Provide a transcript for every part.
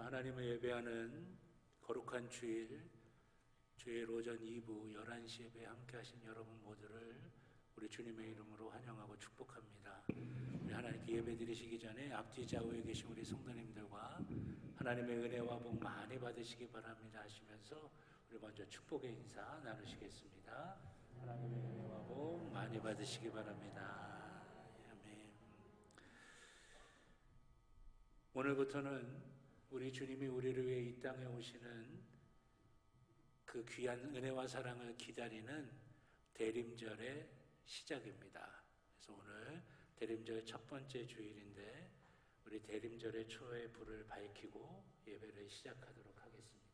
하나님을 예배하는 거룩한 주일 오전 2부 11시 예배에 함께 하신 여러분 모두를 우리 주님의 이름으로 환영하고 축복합니다. 우리 하나님께 예배 드리시기 전에 앞뒤 좌우에 계신 우리 성도님들과 하나님의 은혜와 복 많이 받으시기 바랍니다 하시면서 우리 먼저 축복의 인사 나누시겠습니다. 하나님의 은혜와 복 많이 받으시기 바랍니다. 아멘. 오늘부터는 우리 주님이 우리를 위해 이 땅에 오시는 그 귀한 은혜와 사랑을 기다리는 대림절의 시작입니다. 그래서 오늘 대림절 첫 번째 주일인데 우리 대림절의 초의 불을 밝히고 예배를 시작하도록 하겠습니다.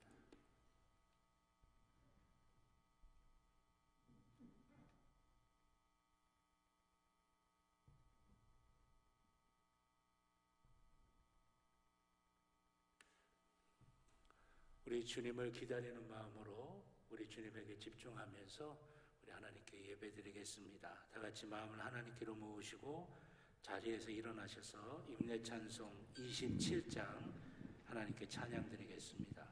우리 주님을 기다리는 마음으로 우리 주님에게 집중하면서 우리 하나님께 예배드리겠습니다. 다 같이 마음을 하나님께로 모으시고 자리에서 일어나셔서 임내찬송 27장 하나님께 찬양드리겠습니다.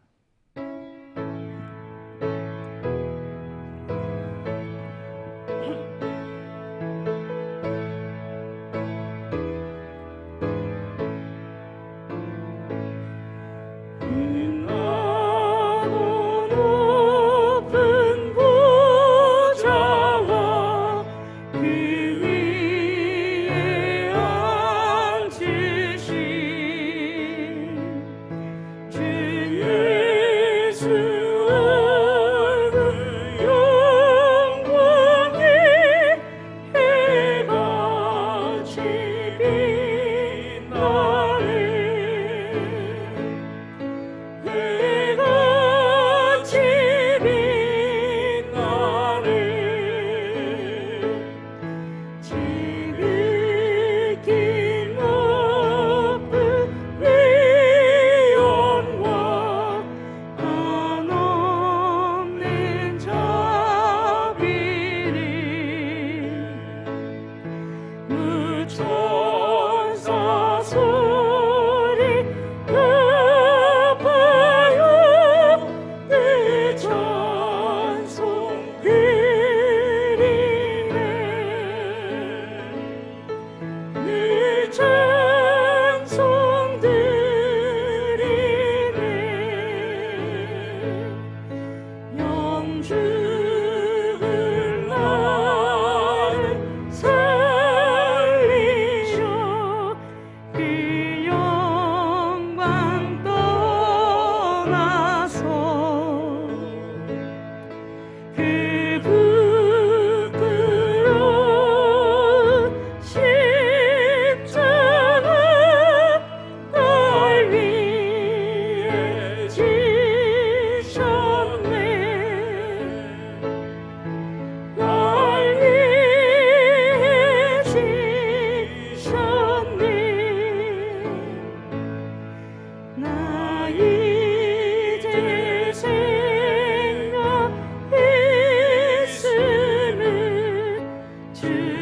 주님의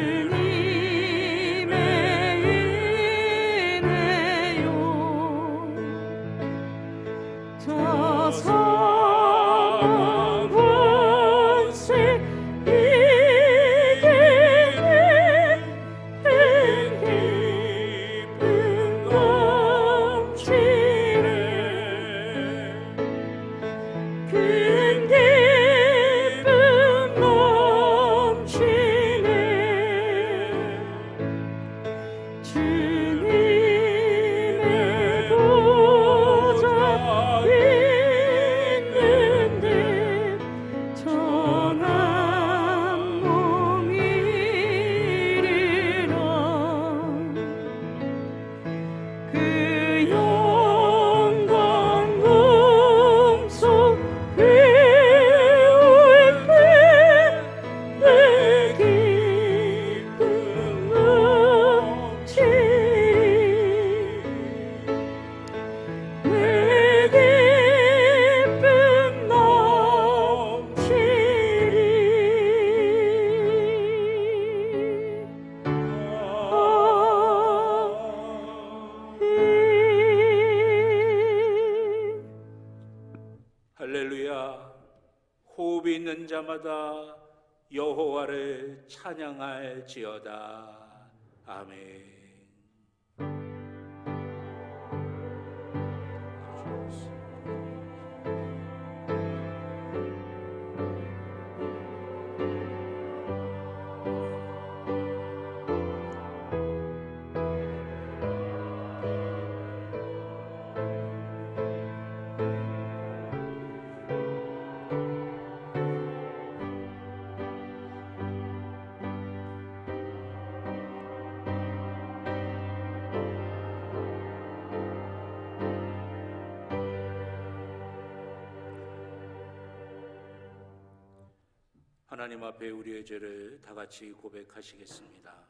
보좌 할렐루야. 호흡이 있는 자마다 여호와를 찬양할지어다. 아멘. 하나님 앞에 우리의 죄를 다 같이 고백하시겠습니다.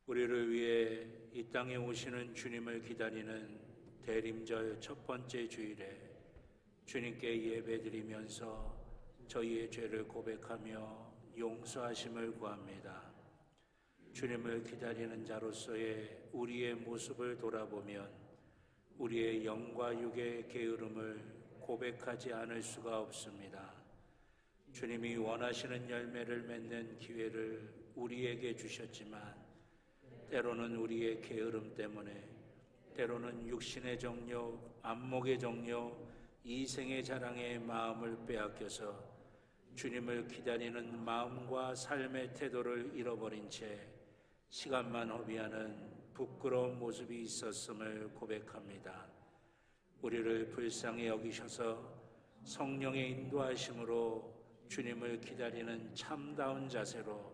우리를 위해 이 땅에 오시는 주님을 기다리는 대림절 첫 번째 주일에 주님께 예배드리면서 저희의 죄를 고백하며 용서하심을 구합니다. 주님을 기다리는 자로서의 우리의 모습을 돌아보면 우리의 영과 육의 게으름을 고백하지 않을 수가 없습니다. 주님이 원하시는 열매를 맺는 기회를 우리에게 주셨지만 때로는 우리의 게으름 때문에, 때로는 육신의 정욕, 안목의 정욕, 이생의 자랑에 마음을 빼앗겨서 주님을 기다리는 마음과 삶의 태도를 잃어버린 채 시간만 허비하는 부끄러운 모습이 있었음을 고백합니다. 우리를 불쌍히 여기셔서 성령의 인도하심으로 주님을 기다리는 참다운 자세로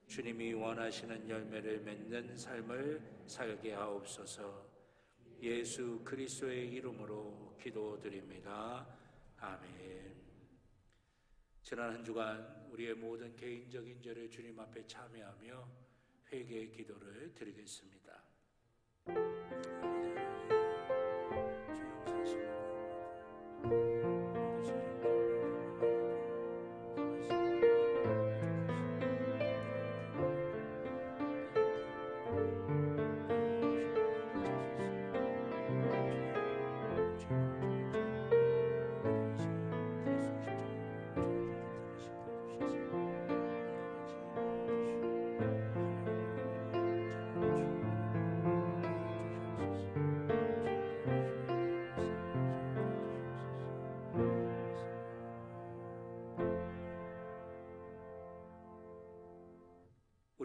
주님이 원하시는 열매를 맺는 삶을 살게 하옵소서. 예수 그리스도의 이름으로 기도드립니다. 아멘. 지난 한 주간 우리의 모든 개인적인 죄를 주님 앞에 참회하며 회개의 기도를 드리겠습니다.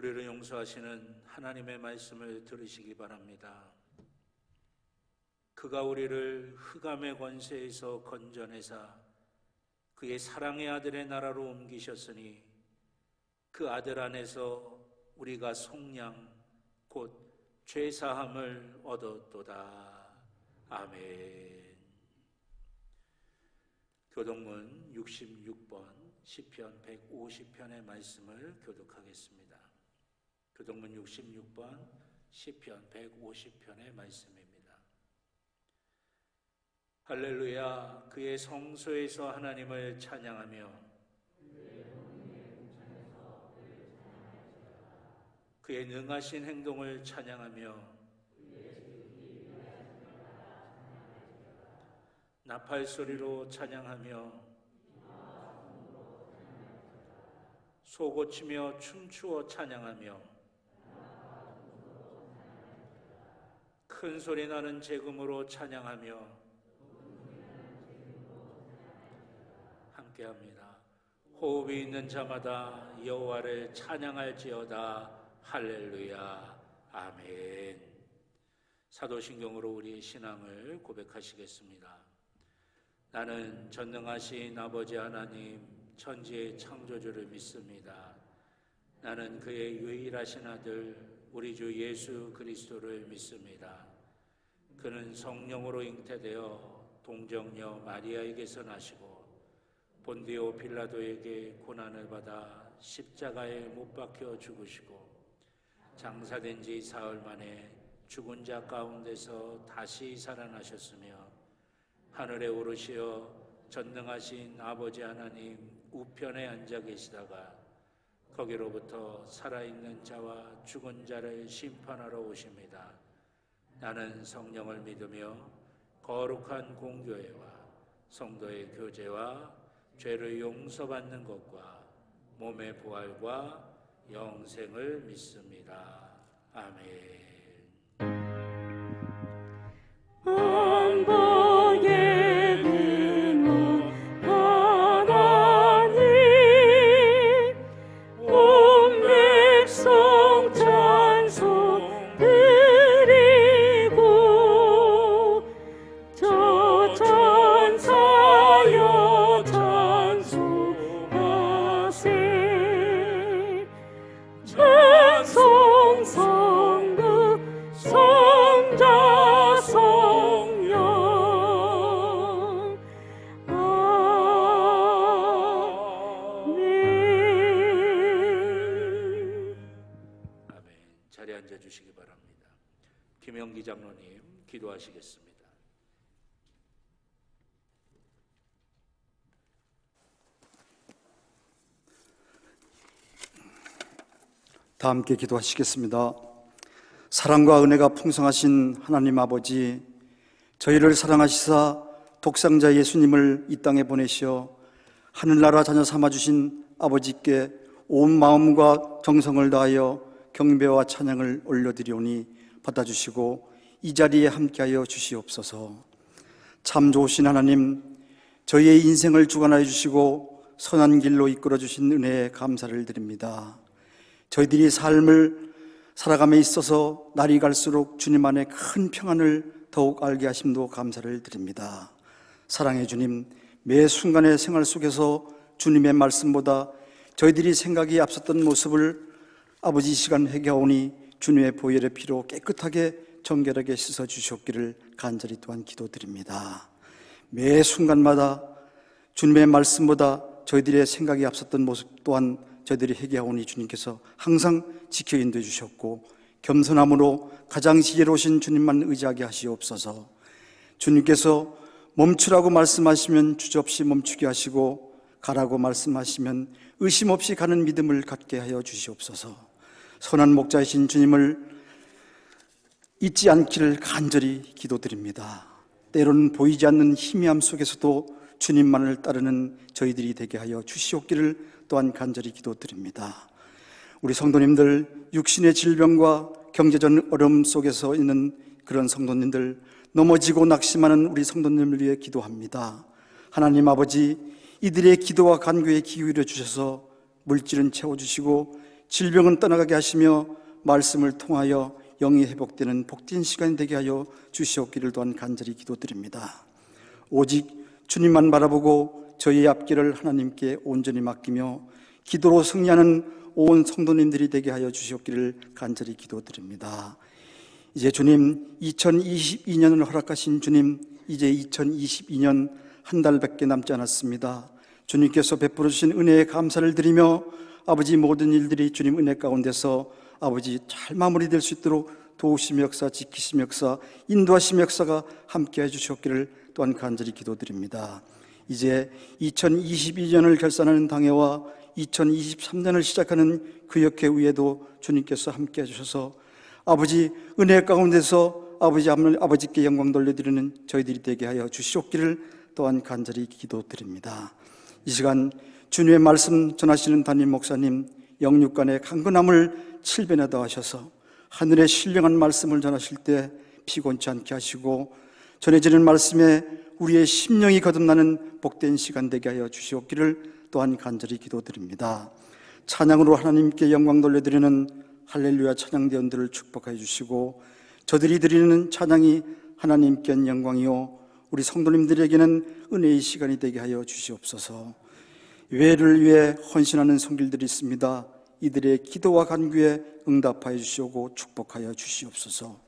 우리를 용서하시는 하나님의 말씀을 들으시기 바랍니다. 그가 우리를 흑암의 권세에서 건져내사 그의 사랑의 아들의 나라로 옮기셨으니 그 아들 안에서 우리가 속량 곧 죄사함을 얻었도다. 아멘. 교독문 66번 시편 150편의 말씀을 교독하겠습니다. 교독문 66번 시편 150편의 말씀입니다. 할렐루야. 그의 성소에서 하나님을 찬양하며 그의 능하신 행동을 찬양하며 나팔 소리로 찬양하며 소고치며 춤추어 찬양하며 큰 소리 나는 재금으로 찬양하며 함께합니다. 호흡이 있는 자마다 여호와를 찬양할지어다. 할렐루야. 아멘. 사도신경으로 우리의 신앙을 고백하시겠습니다. 나는 전능하신 아버지 하나님 천지의 창조주를 믿습니다. 나는 그의 유일하신 아들 우리 주 예수 그리스도를 믿습니다. 그는 성령으로 잉태되어 동정녀 마리아에게서 나시고 본디오 빌라도에게 고난을 받아 십자가에 못 박혀 죽으시고 장사된 지 사흘 만에 죽은 자 가운데서 다시 살아나셨으며 하늘에 오르시어 전능하신 아버지 하나님 우편에 앉아 계시다가 거기로부터 살아있는 자와 죽은 자를 심판하러 오십니다. 나는 성령을 믿으며 거룩한 공교회와 성도의 교제와 죄를 용서받는 것과 몸의 부활과 영생을 믿습니다. 아멘. 자리에 앉아주시기 바랍니다. 김영기 장로님 기도하시겠습니다. 다 함께 기도하시겠습니다. 사랑과 은혜가 풍성하신 하나님 아버지, 저희를 사랑하시사 독생자 예수님을 이 땅에 보내시어 하늘나라 자녀 삼아주신 아버지께 온 마음과 정성을 다하여 경배와 찬양을 올려드리오니 받아주시고 이 자리에 함께하여 주시옵소서. 참 좋으신 하나님, 저희의 인생을 주관하여 주시고 선한 길로 이끌어 주신 은혜에 감사를 드립니다. 저희들이 삶을 살아감에 있어서 날이 갈수록 주님 안에 큰 평안을 더욱 알게 하심도 감사를 드립니다. 사랑의 주님, 매 순간의 생활 속에서 주님의 말씀보다 저희들이 생각이 앞섰던 모습을 아버지 이 시간 회개하오니 주님의 보혈의 피로 깨끗하게 정결하게 씻어 주시옵기를 간절히 또한 기도드립니다. 매 순간마다 주님의 말씀보다 저희들의 생각이 앞섰던 모습 또한 저희들이 회개하오니 주님께서 항상 지켜 인도해 주셨고 겸손함으로 가장 지혜로우신 주님만 의지하게 하시옵소서. 주님께서 멈추라고 말씀하시면 주저없이 멈추게 하시고 가라고 말씀하시면 의심 없이 가는 믿음을 갖게 하여 주시옵소서. 선한 목자이신 주님을 잊지 않기를 간절히 기도드립니다. 때로는 보이지 않는 희미함 속에서도 주님만을 따르는 저희들이 되게 하여 주시옵기를 또한 간절히 기도드립니다. 우리 성도님들, 육신의 질병과 경제적 어려움 속에서 있는 그런 성도님들, 넘어지고 낙심하는 우리 성도님을 위해 기도합니다. 하나님 아버지, 이들의 기도와 간구에 기울여 주셔서 물질은 채워주시고 질병은 떠나가게 하시며 말씀을 통하여 영이 회복되는 복된 시간이 되게 하여 주시옵기를 또한 간절히 기도드립니다. 오직 주님만 바라보고 저희의 앞길을 하나님께 온전히 맡기며 기도로 승리하는 온 성도님들이 되게 하여 주시옵기를 간절히 기도드립니다. 이제 주님, 2022년을 허락하신 주님, 이제 2022년 한 달밖에 남지 않았습니다. 주님께서 베풀어 주신 은혜에 감사를 드리며 아버지 모든 일들이 주님 은혜 가운데서 아버지 잘 마무리될 수 있도록 도우심 역사, 지키심 역사, 인도하심 역사가 함께해 주셨기를 또한 간절히 기도드립니다. 이제 2022년을 결산하는 당회와 2023년을 시작하는 구역회 위에도 주님께서 함께해 주셔서 아버지 은혜 가운데서 아버지께 영광 돌려드리는 저희들이 되게 하여 주시옵기를 또한 간절히 기도드립니다. 이 시간 주님의 말씀 전하시는 담임 목사님 영육간의 강건함을 7배나 더하셔서 하늘의 신령한 말씀을 전하실 때 피곤치 않게 하시고 전해지는 말씀에 우리의 심령이 거듭나는 복된 시간 되게 하여 주시옵기를 또한 간절히 기도드립니다. 찬양으로 하나님께 영광 돌려드리는 할렐루야 찬양대원들을 축복해 주시고 저들이 드리는 찬양이 하나님께는 영광이요 우리 성도님들에게는 은혜의 시간이 되게 하여 주시옵소서. 외를 위해 헌신하는 손길들이 있습니다. 이들의 기도와 간구에 응답하여 주시고 축복하여 주시옵소서.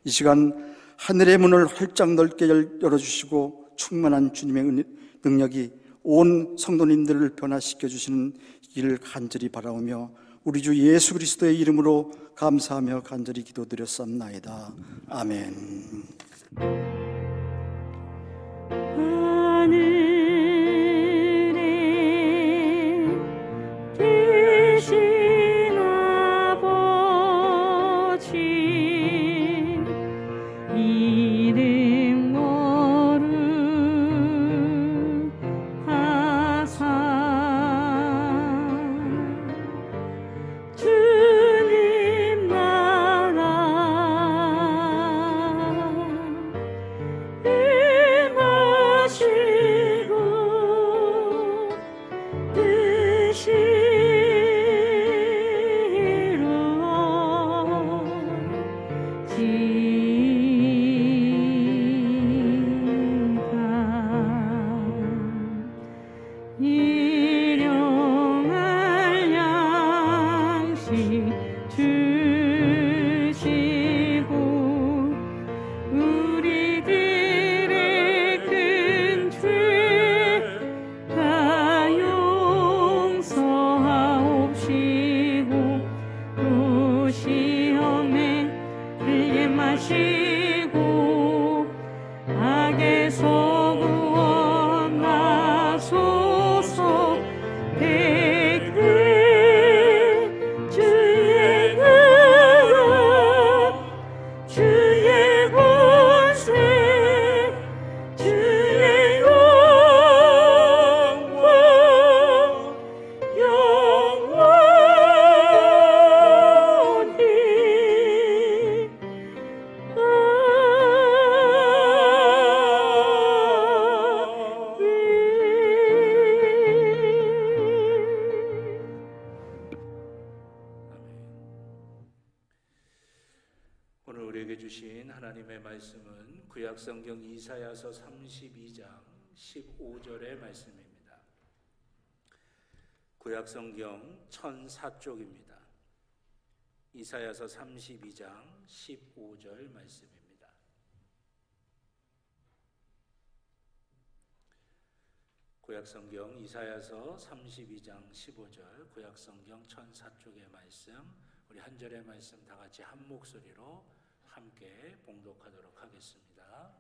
이 시간 하늘의 문을 활짝 넓게 열어주시고 충만한 주님의 능력이 온 성도님들을 변화시켜 주시는 일을 간절히 바라오며 우리 주 예수 그리스도의 이름으로 감사하며 간절히 기도드렸사옵나이다. 아멘. 이름 하나님의 말씀은 구약성경 이사야서 32장 15절의 말씀입니다. 구약성경 1004쪽입니다. 이사야서 32장 15절 말씀입니다. 구약성경 이사야서 32장 15절, 구약성경 1004쪽의 말씀, 우리 한 절의 말씀 다 같이 한 목소리로 함께 봉독하도록 하겠습니다.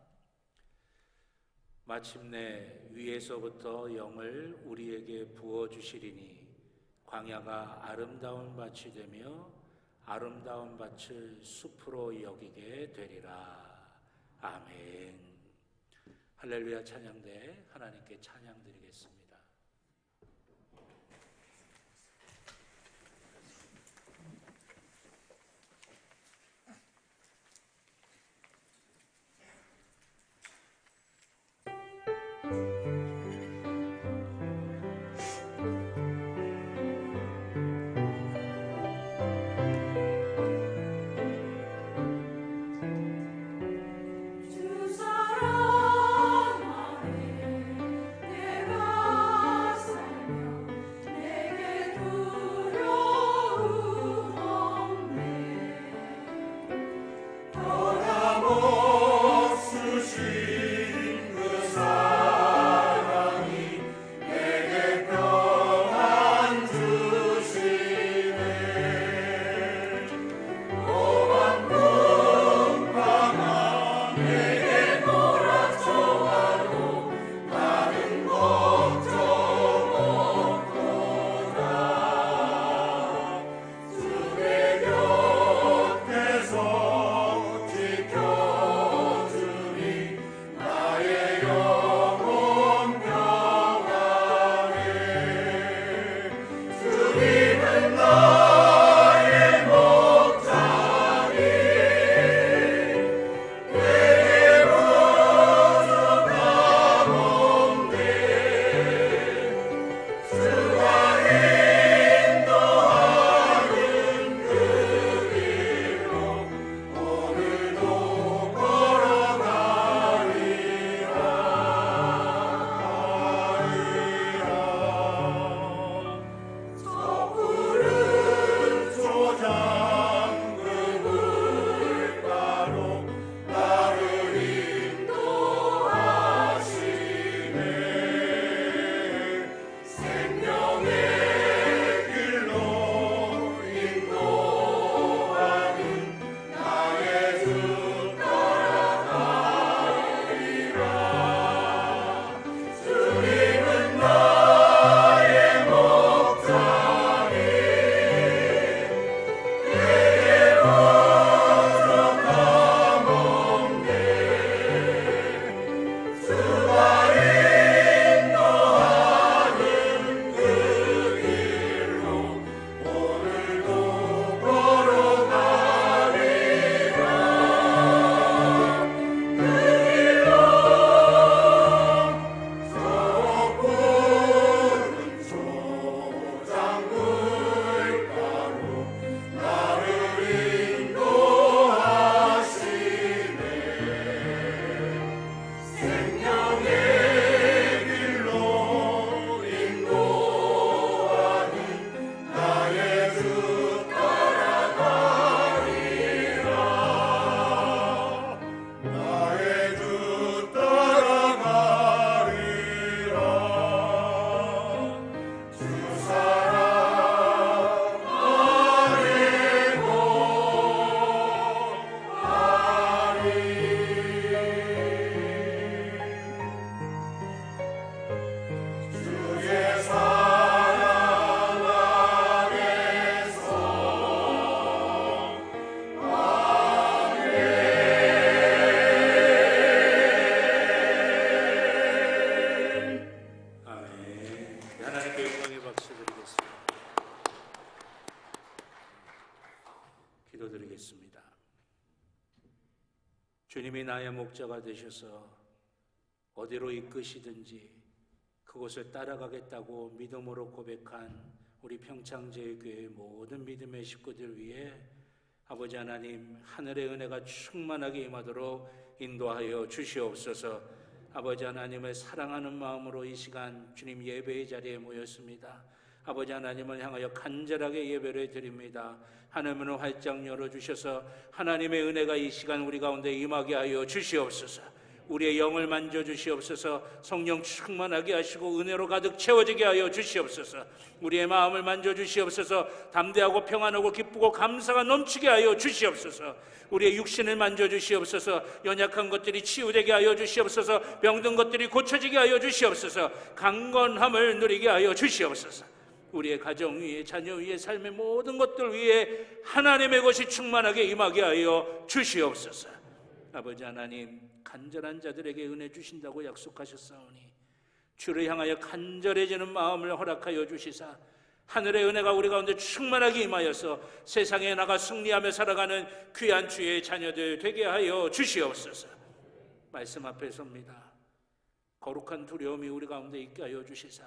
마침내 위에서부터 영을 우리에게 부어주시리니 광야가 아름다운 밭이 되며 아름다운 밭을 숲으로 여기게 되리라. 아멘. 할렐루야 찬양대 하나님께 찬양 드리겠습니다. 기도드리겠습니다. 주님이 나의 목자가 되셔서 어디로 이끄시든지 그곳을 따라가겠다고 믿음으로 고백한 우리 평창제일교회 모든 믿음의 식구들 위해 아버지 하나님, 하늘의 은혜가 충만하게 임하도록 인도하여 주시옵소서. 아버지 하나님을 사랑하는 마음으로 이 시간 주님 예배의 자리에 모였습니다. 아버지 하나님을 향하여 간절하게 예배를 드립니다. 하늘문을 활짝 열어주셔서 하나님의 은혜가 이 시간 우리 가운데 임하게 하여 주시옵소서. 우리의 영을 만져주시옵소서. 성령 충만하게 하시고 은혜로 가득 채워지게 하여 주시옵소서. 우리의 마음을 만져주시옵소서. 담대하고 평안하고 기쁘고 감사가 넘치게 하여 주시옵소서. 우리의 육신을 만져주시옵소서. 연약한 것들이 치유되게 하여 주시옵소서. 병든 것들이 고쳐지게 하여 주시옵소서. 강건함을 누리게 하여 주시옵소서. 우리의 가정 위에, 자녀 위에, 삶의 모든 것들 위에 하나님의 것이 충만하게 임하게 하여 주시옵소서. 아버지 하나님, 간절한 자들에게 은혜 주신다고 약속하셨사오니 주를 향하여 간절해지는 마음을 허락하여 주시사 하늘의 은혜가 우리 가운데 충만하게 임하여서 세상에 나가 승리하며 살아가는 귀한 주의 자녀들 되게 하여 주시옵소서. 말씀 앞에 섭니다. 거룩한 두려움이 우리 가운데 있게 하여 주시사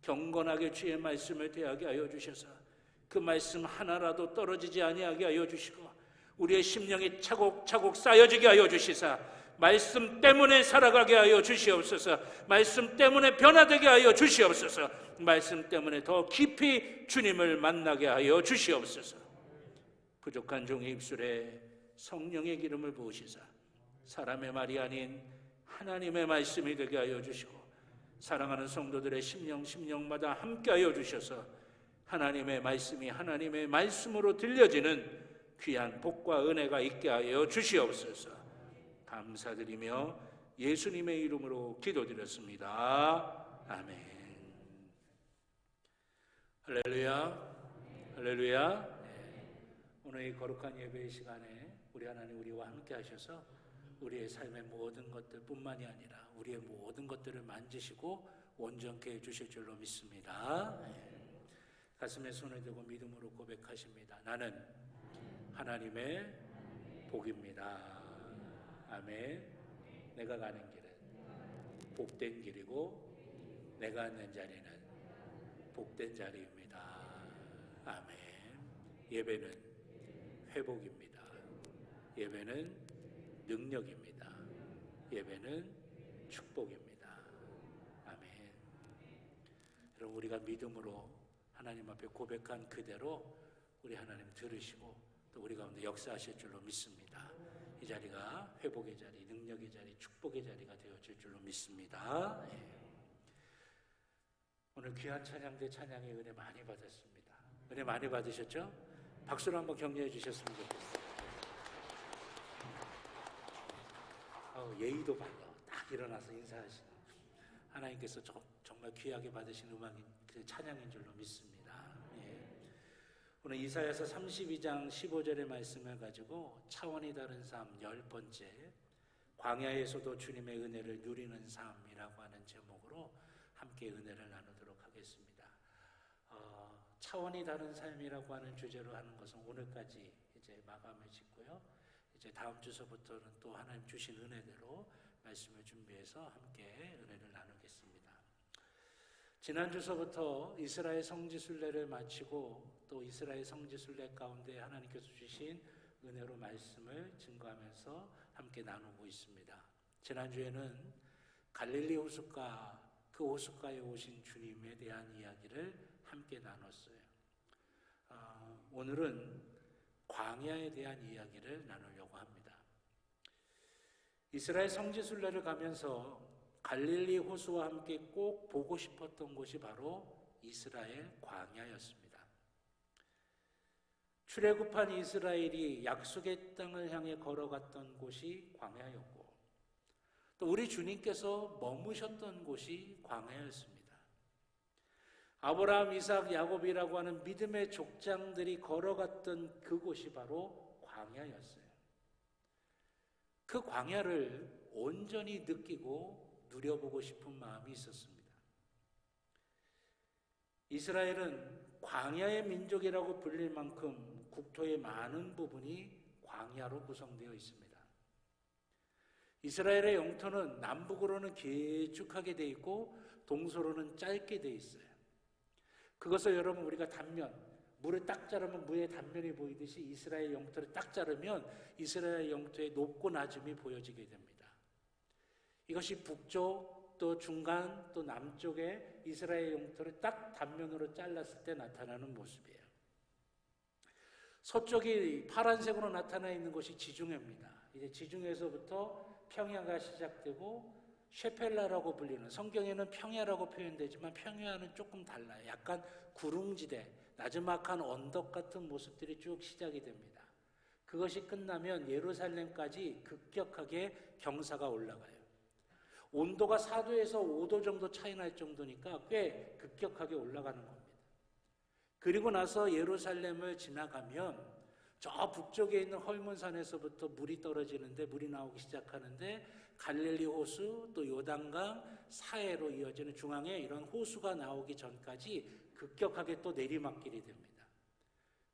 경건하게 주의 말씀을 대하게 하여 주셔서 그 말씀 하나라도 떨어지지 아니하게 하여 주시고 우리의 심령이 차곡차곡 쌓여지게 하여 주시사 말씀 때문에 살아가게 하여 주시옵소서. 말씀 때문에 변화되게 하여 주시옵소서. 말씀 때문에 더 깊이 주님을 만나게 하여 주시옵소서. 부족한 종의 입술에 성령의 기름을 부으시사 사람의 말이 아닌 하나님의 말씀이 되게 하여 주시고 사랑하는 성도들의 심령마다 함께 하여 주셔서 하나님의 말씀이 하나님의 말씀으로 들려지는 귀한 복과 은혜가 있게 하여 주시옵소서. 감사드리며 예수님의 이름으로 기도드렸습니다. 아멘. 할렐루야, 할렐루야. 오늘 이 거룩한 예배의 시간에 우리 하나님 우리와 함께 하셔서 우리의 삶의 모든 것들 뿐만이 아니라 우리의 모든 것들을 만지시고 온전케 해주실 줄로 믿습니다. 가슴에 손을 대고 믿음으로 고백하십니다. 나는 하나님의 복입니다. 아멘. 내가 가는 길은 복된 길이고 내가 앉는 자리는 복된 자리입니다. 아멘. 예배는 회복입니다. 예배는 능력입니다. 예배는 축복입니다. 아멘. 여러분, 우리가 믿음으로 하나님 앞에 고백한 그대로 우리 하나님 들으시고 또 우리 가운데 역사하실 줄로 믿습니다. 이 자리가 회복의 자리, 능력의 자리, 축복의 자리가 되어질 줄로 믿습니다. 오늘 귀한 찬양대 찬양의 은혜 많이 받았습니다. 은혜 많이 받으셨죠? 박수로 한번 격려해 주셨으면 좋겠습니다. 예의도 발라 딱 일어나서 인사하시는 하나님께서 정말 귀하게 받으신 음악인 그 찬양인 줄로 믿습니다. 오늘 이사야서 32장 15절의 말씀을 가지고 차원이 다른 삶 10번째 광야에서도 주님의 은혜를 누리는 삶이라고 하는 제목으로 함께 은혜를 나누도록 하겠습니다. 차원이 다른 삶이라고 하는 주제로 하는 것은 오늘까지 이제 마감을 짓고요. 이제 다음 주서부터는 또 하나님 주신 은혜대로 말씀을 준비해서 함께 은혜를 나누겠습니다. 지난 주서부터 이스라엘 성지순례를 마치고 또 이스라엘 성지순례 가운데 하나님께서 주신 은혜로 말씀을 증거하면서 함께 나누고 있습니다. 지난주에는 갈릴리 호숫가, 그 호숫가에 오신 주님에 대한 이야기를 함께 나눴어요. 오늘은 광야에 대한 이야기를 나누려고 합니다. 이스라엘 성지순례를 가면서 갈릴리 호수와 함께 꼭 보고 싶었던 곳이 바로 이스라엘 광야였습니다. 출애굽한 이스라엘이 약속의 땅을 향해 걸어갔던 곳이 광야였고 또 우리 주님께서 머무셨던 곳이 광야였습니다. 아브라함, 이삭, 야곱이라고 하는 믿음의 족장들이 걸어갔던 그곳이 바로 광야였어요. 그 광야를 온전히 느끼고 누려보고 싶은 마음이 있었습니다. 이스라엘은 광야의 민족이라고 불릴 만큼 국토의 많은 부분이 광야로 구성되어 있습니다. 이스라엘의 영토는 남북으로는 길쭉하게 되어 있고 동서로는 짧게 되어 있어요. 그것을 여러분 우리가 단면 물을 딱 자르면 물의 단면이 보이듯이 이스라엘 영토를 딱 자르면 이스라엘 영토의 높고 낮음이 보여지게 됩니다. 이것이 북쪽 또 중간 또 남쪽에 이스라엘 영토를 딱 단면으로 잘랐을 때 나타나는 모습이에요. 서쪽이 파란색으로 나타나 있는 것이 지중해입니다. 이제 지중해에서부터 평야가 시작되고 셰펠라라고 불리는, 성경에는 평야라고 표현되지만 평야는 조금 달라요. 약간 구릉지대, 나지막한 언덕 같은 모습들이 쭉 시작이 됩니다. 그것이 끝나면 예루살렘까지 급격하게 경사가 올라가요. 온도가 4도에서 5도 정도 차이 날 정도니까 꽤 급격하게 올라가는 겁니다. 그리고 나서 예루살렘을 지나가면 저 북쪽에 있는 헐몬산에서부터 물이 떨어지는데, 물이 나오기 시작하는데 갈릴리 호수 또 요단강 사해로 이어지는 중앙에 이런 호수가 나오기 전까지 급격하게 또 내리막길이 됩니다.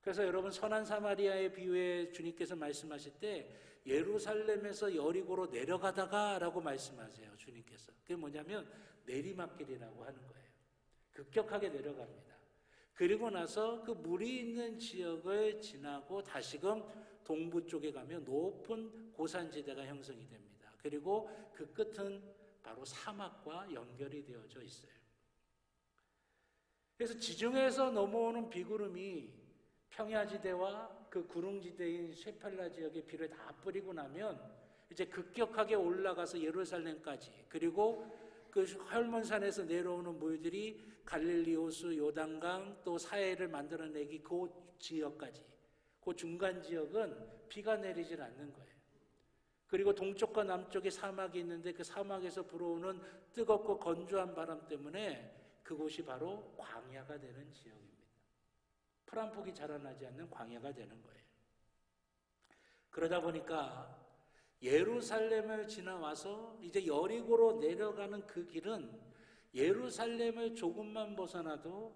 그래서 여러분, 선한 사마리아의 비유에 주님께서 말씀하실 때 예루살렘에서 여리고로 내려가다가 라고 말씀하세요. 주님께서. 그게 뭐냐면 내리막길이라고 하는 거예요. 급격하게 내려갑니다. 그리고 나서 그 물이 있는 지역을 지나고 다시금 동부 쪽에 가면 높은 고산지대가 형성이 됩니다. 그리고 그 끝은 바로 사막과 연결이 되어져 있어요. 그래서 지중해에서 넘어오는 비구름이 평야지대와 그 구릉지대인 셰펠라 지역에 비를 다 뿌리고 나면 이제 급격하게 올라가서 예루살렘까지, 그리고 그 헐몬산에서 내려오는 물들이 갈릴리 호수, 요단강 또 사해를 만들어내기 그 지역까지, 그 중간 지역은 비가 내리질 않는 거예요. 그리고 동쪽과 남쪽에 사막이 있는데 그 사막에서 불어오는 뜨겁고 건조한 바람 때문에 그곳이 바로 광야가 되는 지역입니다. 풀 한 폭이 자라나지 않는 광야가 되는 거예요. 그러다 보니까 예루살렘을 지나와서 이제 여리고로 내려가는 그 길은 예루살렘을 조금만 벗어나도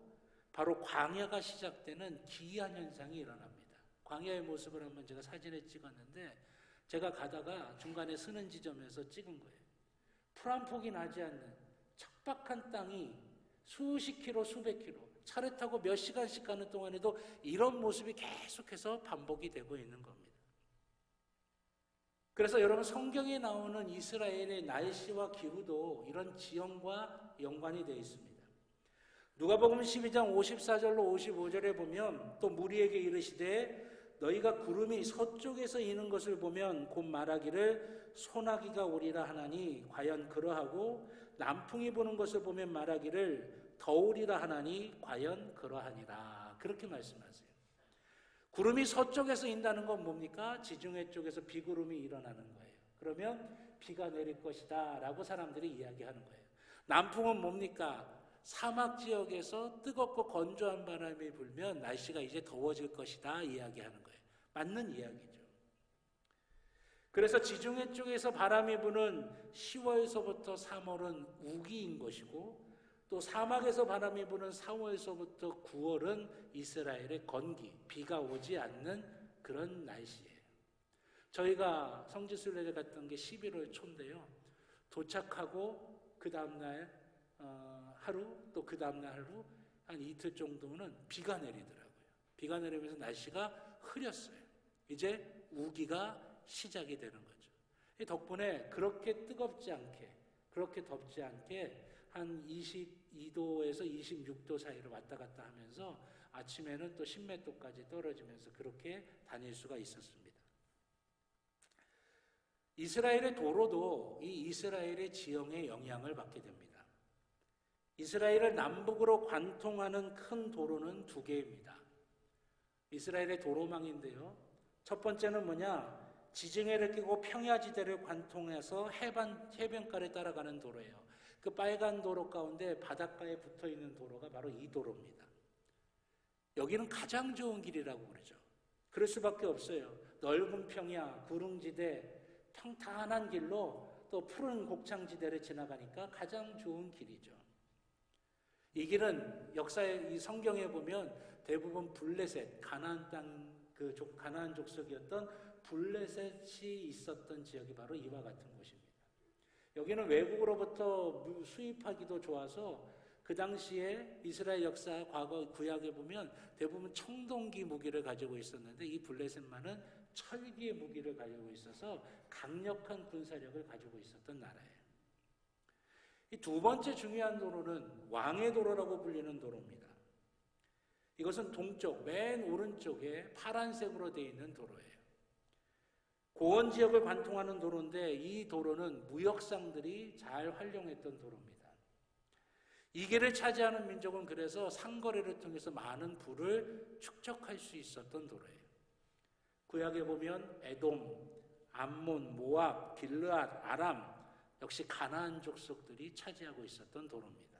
바로 광야가 시작되는 기이한 현상이 일어납니다. 광야의 모습을 한번 제가 사진에 찍었는데, 제가 가다가 중간에 서는 지점에서 찍은 거예요. 풀 한 폭이 나지 않는 척박한 땅이 수십 킬로, 수백 킬로, 차를 타고 몇 시간씩 가는 동안에도 이런 모습이 계속해서 반복이 되고 있는 겁니다. 그래서 여러분, 성경에 나오는 이스라엘의 날씨와 기후도 이런 지형과 연관이 되어 있습니다. 누가복음 12장 54절로 55절에 보면, 또 무리에게 이르시되 너희가 구름이 서쪽에서 이는 것을 보면 곧 말하기를 소나기가 오리라 하나니 과연 그러하고, 남풍이 부는 것을 보면 말하기를 더우리라 하나니 과연 그러하니라. 그렇게 말씀하세요. 구름이 서쪽에서 인다는 건 뭡니까? 지중해 쪽에서 비구름이 일어나는 거예요. 그러면 비가 내릴 것이다 라고 사람들이 이야기하는 거예요. 남풍은 뭡니까? 사막 지역에서 뜨겁고 건조한 바람이 불면 날씨가 이제 더워질 것이다 이야기하는 거예요. 맞는 이야기죠. 그래서 지중해 쪽에서 바람이 부는 10월서부터 3월은 우기인 것이고, 또 사막에서 바람이 부는 4월서부터 9월은 이스라엘의 건기, 비가 오지 않는 그런 날씨예요. 저희가 성지순례를 갔던 게 11월 초인데요. 도착하고 그 다음날 하루, 또 그 다음날 하루, 한 이틀 정도는 비가 내리더라고요. 비가 내리면서 날씨가 흐렸어요. 이제 우기가 시작이 되는 거죠. 덕분에 그렇게 뜨겁지 않게, 그렇게 덥지 않게 한 22도에서 26도 사이를 왔다 갔다 하면서 아침에는 또 10몇 도까지 떨어지면서 그렇게 다닐 수가 있었습니다. 이스라엘의 도로도 이 이스라엘의 지형에 영향을 받게 됩니다. 이스라엘을 남북으로 관통하는 큰 도로는 두 개입니다. 이스라엘의 도로망인데요. 첫 번째는 뭐냐? 지중해를 끼고 평야지대를 관통해서 해변가를 따라가는 도로예요. 그 빨간 도로 가운데 바닷가에 붙어있는 도로가 바로 이 도로입니다. 여기는 가장 좋은 길이라고 그러죠. 그럴 수밖에 없어요. 넓은 평야, 구릉지대, 평탄한 길로 또 푸른 곡창지대를 지나가니까 가장 좋은 길이죠. 이 길은 역사의 이 성경에 보면 대부분 블레셋, 가나안 땅, 가나안 족속이었던 블레셋이 있었던 지역이 바로 이와 같은 곳입니다. 여기는 외국으로부터 수입하기도 좋아서 그 당시에 이스라엘 역사 과거 구약에 보면 대부분 청동기 무기를 가지고 있었는데 이 블레셋만은 철기의 무기를 가지고 있어서 강력한 군사력을 가지고 있었던 나라예요. 이 두 번째 중요한 도로는 왕의 도로라고 불리는 도로입니다. 이것은 동쪽 맨 오른쪽에 파란색으로 되어 있는 도로예요. 고원 지역을 관통하는 도로인데 이 도로는 무역상들이 잘 활용했던 도로입니다. 이 길을 차지하는 민족은 그래서 상거래를 통해서 많은 부를 축적할 수 있었던 도로예요. 구약에 보면 에돔, 암몬, 모압, 길르앗, 아람 역시 가나안 족속들이 차지하고 있었던 도로입니다.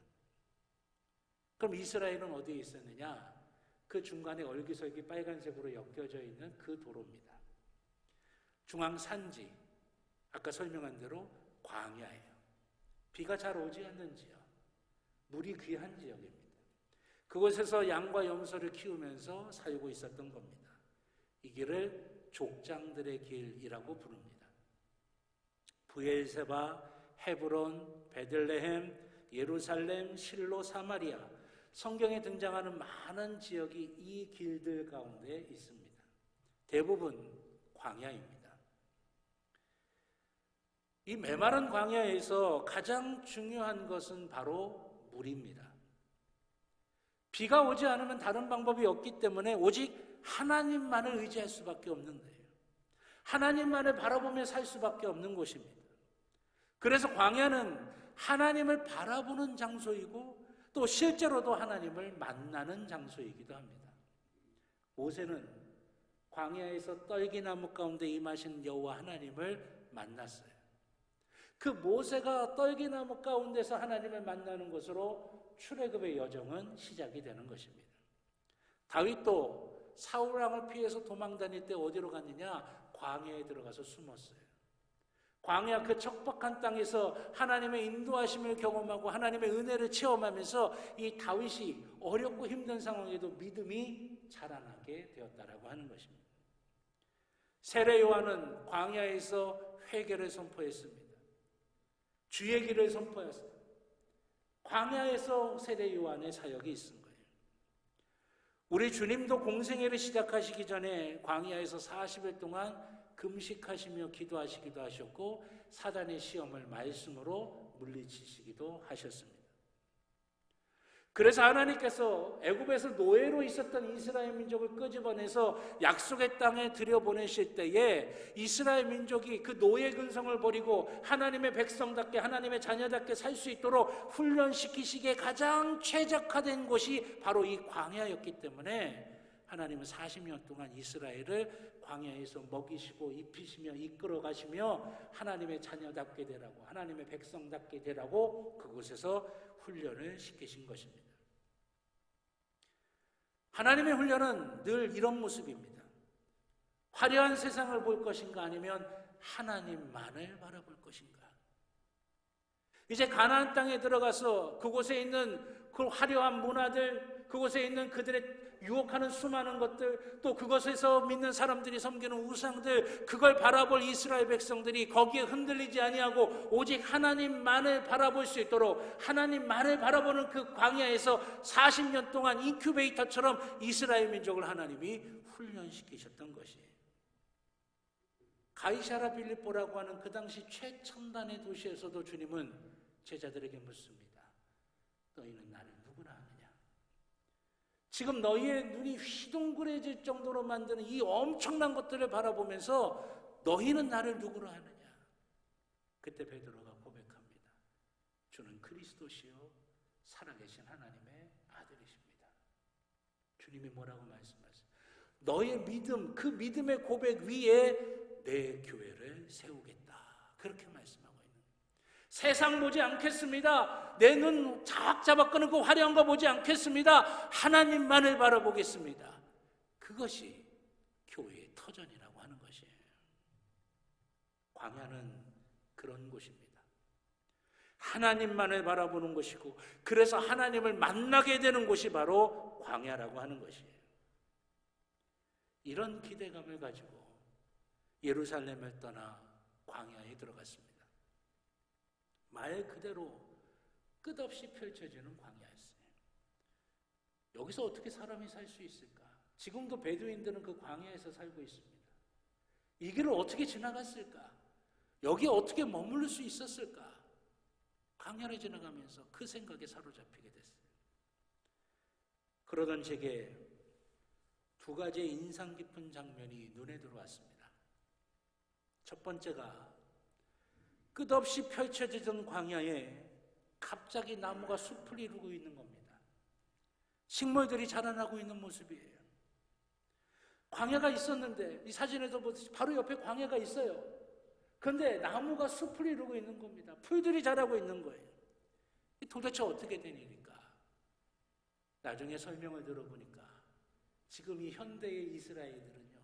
그럼 이스라엘은 어디에 있었느냐? 그 중간에 얼기설기 빨간색으로 엮여져 있는 그 도로입니다. 중앙 산지, 아까 설명한 대로 광야예요. 비가 잘 오지 않는 지역, 물이 귀한 지역입니다. 그곳에서 양과 염소를 키우면서 살고 있었던 겁니다. 이 길을 족장들의 길이라고 부릅니다. 브엘세바, 헤브론, 베들레헴, 예루살렘, 실로, 사마리아, 성경에 등장하는 많은 지역이 이 길들 가운데 있습니다. 대부분 광야입니다. 이 메마른 광야에서 가장 중요한 것은 바로 물입니다. 비가 오지 않으면 다른 방법이 없기 때문에 오직 하나님만을 의지할 수밖에 없는 거예요. 하나님만을 바라보며 살 수밖에 없는 곳입니다. 그래서 광야는 하나님을 바라보는 장소이고 또 실제로도 하나님을 만나는 장소이기도 합니다. 모세는 광야에서 떨기나무 가운데 임하신 여호와 하나님을 만났어요. 그 모세가 떨기나무 가운데서 하나님을 만나는 것으로 출애굽의 여정은 시작이 되는 것입니다. 다윗도 사울 왕을 피해서 도망 다닐 때 어디로 갔느냐? 광야에 들어가서 숨었어요. 광야 그 척박한 땅에서 하나님의 인도하심을 경험하고 하나님의 은혜를 체험하면서 이 다윗이 어렵고 힘든 상황에도 믿음이 자라나게 되었다라고 하는 것입니다. 세례 요한은 광야에서 회개를 선포했습니다. 주의 길을 선포했어요. 광야에서 세례 요한의 사역이 있은 거예요. 우리 주님도 공생애를 시작하시기 전에 광야에서 40일 동안 금식하시며 기도하시기도 하셨고 사단의 시험을 말씀으로 물리치시기도 하셨습니다. 그래서 하나님께서 애굽에서 노예로 있었던 이스라엘 민족을 끄집어내서 약속의 땅에 들여보내실 때에 이스라엘 민족이 그 노예 근성을 버리고 하나님의 백성답게 하나님의 자녀답게 살 수 있도록 훈련시키시기에 가장 최적화된 곳이 바로 이 광야였기 때문에 하나님은 40년 동안 이스라엘을 광야에서 먹이시고 입히시며 이끌어 가시며 하나님의 자녀답게 되라고 하나님의 백성답게 되라고 그곳에서 훈련을 시키신 것입니다. 하나님의 훈련은 늘 이런 모습입니다. 화려한 세상을 볼 것인가 아니면 하나님만을 바라볼 것인가. 이제 가나안 땅에 들어가서 그곳에 있는 그 화려한 문화들, 그곳에 있는 그들의 유혹하는 수많은 것들, 또 그곳에서 믿는 사람들이 섬기는 우상들, 그걸 바라볼 이스라엘 백성들이 거기에 흔들리지 아니하고 오직 하나님만을 바라볼 수 있도록 하나님만을 바라보는 그 광야에서 40년 동안 인큐베이터처럼 이스라엘 민족을 하나님이 훈련시키셨던 것이에요. 가이사라 빌립보라고 하는 그 당시 최첨단의 도시에서도 주님은 제자들에게 묻습니다. 너희는 나를 누구라 하느냐? 지금 너희의 눈이 휘둥그레질 정도로 만드는 이 엄청난 것들을 바라보면서 너희는 나를 누구라 하느냐? 그때 베드로가 고백합니다. 주는 그리스도시요 살아계신 하나님의 아들이십니다. 주님이 뭐라고 말씀하세요? 너의 믿음, 그 믿음의 고백 위에 내 교회를 세우겠다. 그렇게 말씀하고 있는 거예요. 세상 보지 않겠습니다. 내 눈 잡아 끄는 그 화려한 거 보지 않겠습니다. 하나님만을 바라보겠습니다. 그것이 교회의 터전이라고 하는 것이에요. 광야는 그런 곳입니다. 하나님만을 바라보는 곳이고 그래서 하나님을 만나게 되는 곳이 바로 광야라고 하는 것이에요. 이런 기대감을 가지고 예루살렘을 떠나 광야에 들어갔습니다. 말 그대로 끝없이 펼쳐지는 광야였어요. 여기서 어떻게 사람이 살 수 있을까? 지금도 베두인들은 그 광야에서 살고 있습니다. 이 길을 어떻게 지나갔을까? 여기에 어떻게 머무를 수 있었을까? 광야를 지나가면서 그 생각에 사로잡히게 됐어요. 그러던 제게 두 가지의 인상 깊은 장면이 눈에 들어왔습니다. 첫 번째가 끝없이 펼쳐지던 광야에 갑자기 나무가 숲을 이루고 있는 겁니다. 식물들이 자라나고 있는 모습이에요. 광야가 있었는데 이 사진에도 보듯이 바로 옆에 광야가 있어요. 그런데 나무가 숲을 이루고 있는 겁니다. 풀들이 자라고 있는 거예요. 도대체 어떻게 된 일일까? 나중에 설명을 들어보니까 지금 이 현대의 이스라엘들은요,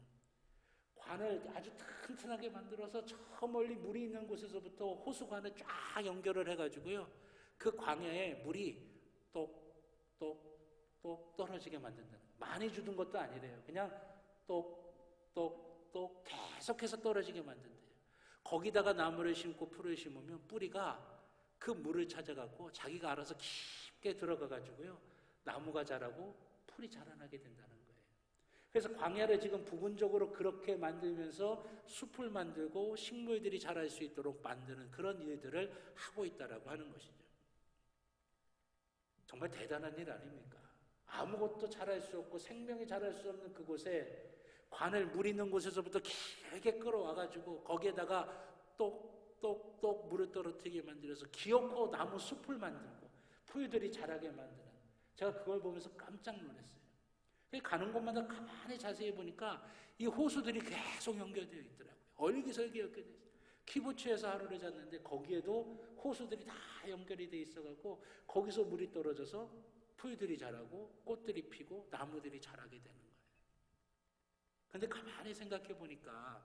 관을 아주 튼튼하게 만들어서 저 멀리 물이 있는 곳에서부터 호수관을 쫙 연결을 해가지고요, 그 광야에 물이 똑 떨어지게 만든다는 거예요. 많이 주는 것도 아니래요. 그냥 똑 계속해서 떨어지게 만든대요. 거기다가 나무를 심고 풀을 심으면 뿌리가 그 물을 찾아갖고 자기가 알아서 깊게 들어가가지고요, 나무가 자라고 풀이 자라나게 된다는 거예요. 그래서 광야를 지금 부분적으로 그렇게 만들면서 숲을 만들고 식물들이 자랄 수 있도록 만드는 그런 일들을 하고 있다라고 하는 것이죠. 정말 대단한 일 아닙니까? 아무것도 자랄 수 없고 생명이 자랄 수 없는 그곳에 관을 물 있는 곳에서부터 길게 끌어와가지고 거기에다가 똑 물을 떨어뜨리게 만들어서 기어코 나무 숲을 만들고 풀들이 자라게 만드는, 제가 그걸 보면서 깜짝 놀랐어요. 가는 곳마다 가만히 자세히 보니까 이 호수들이 계속 연결되어 있더라고요. 얼기설기 연결되어 있어요. 키부츠에서 하루를 잤는데 거기에도 호수들이 다 연결이 돼 있어갖고 거기서 물이 떨어져서 풀들이 자라고 꽃들이 피고 나무들이 자라게 되는 거예요. 그런데 가만히 생각해 보니까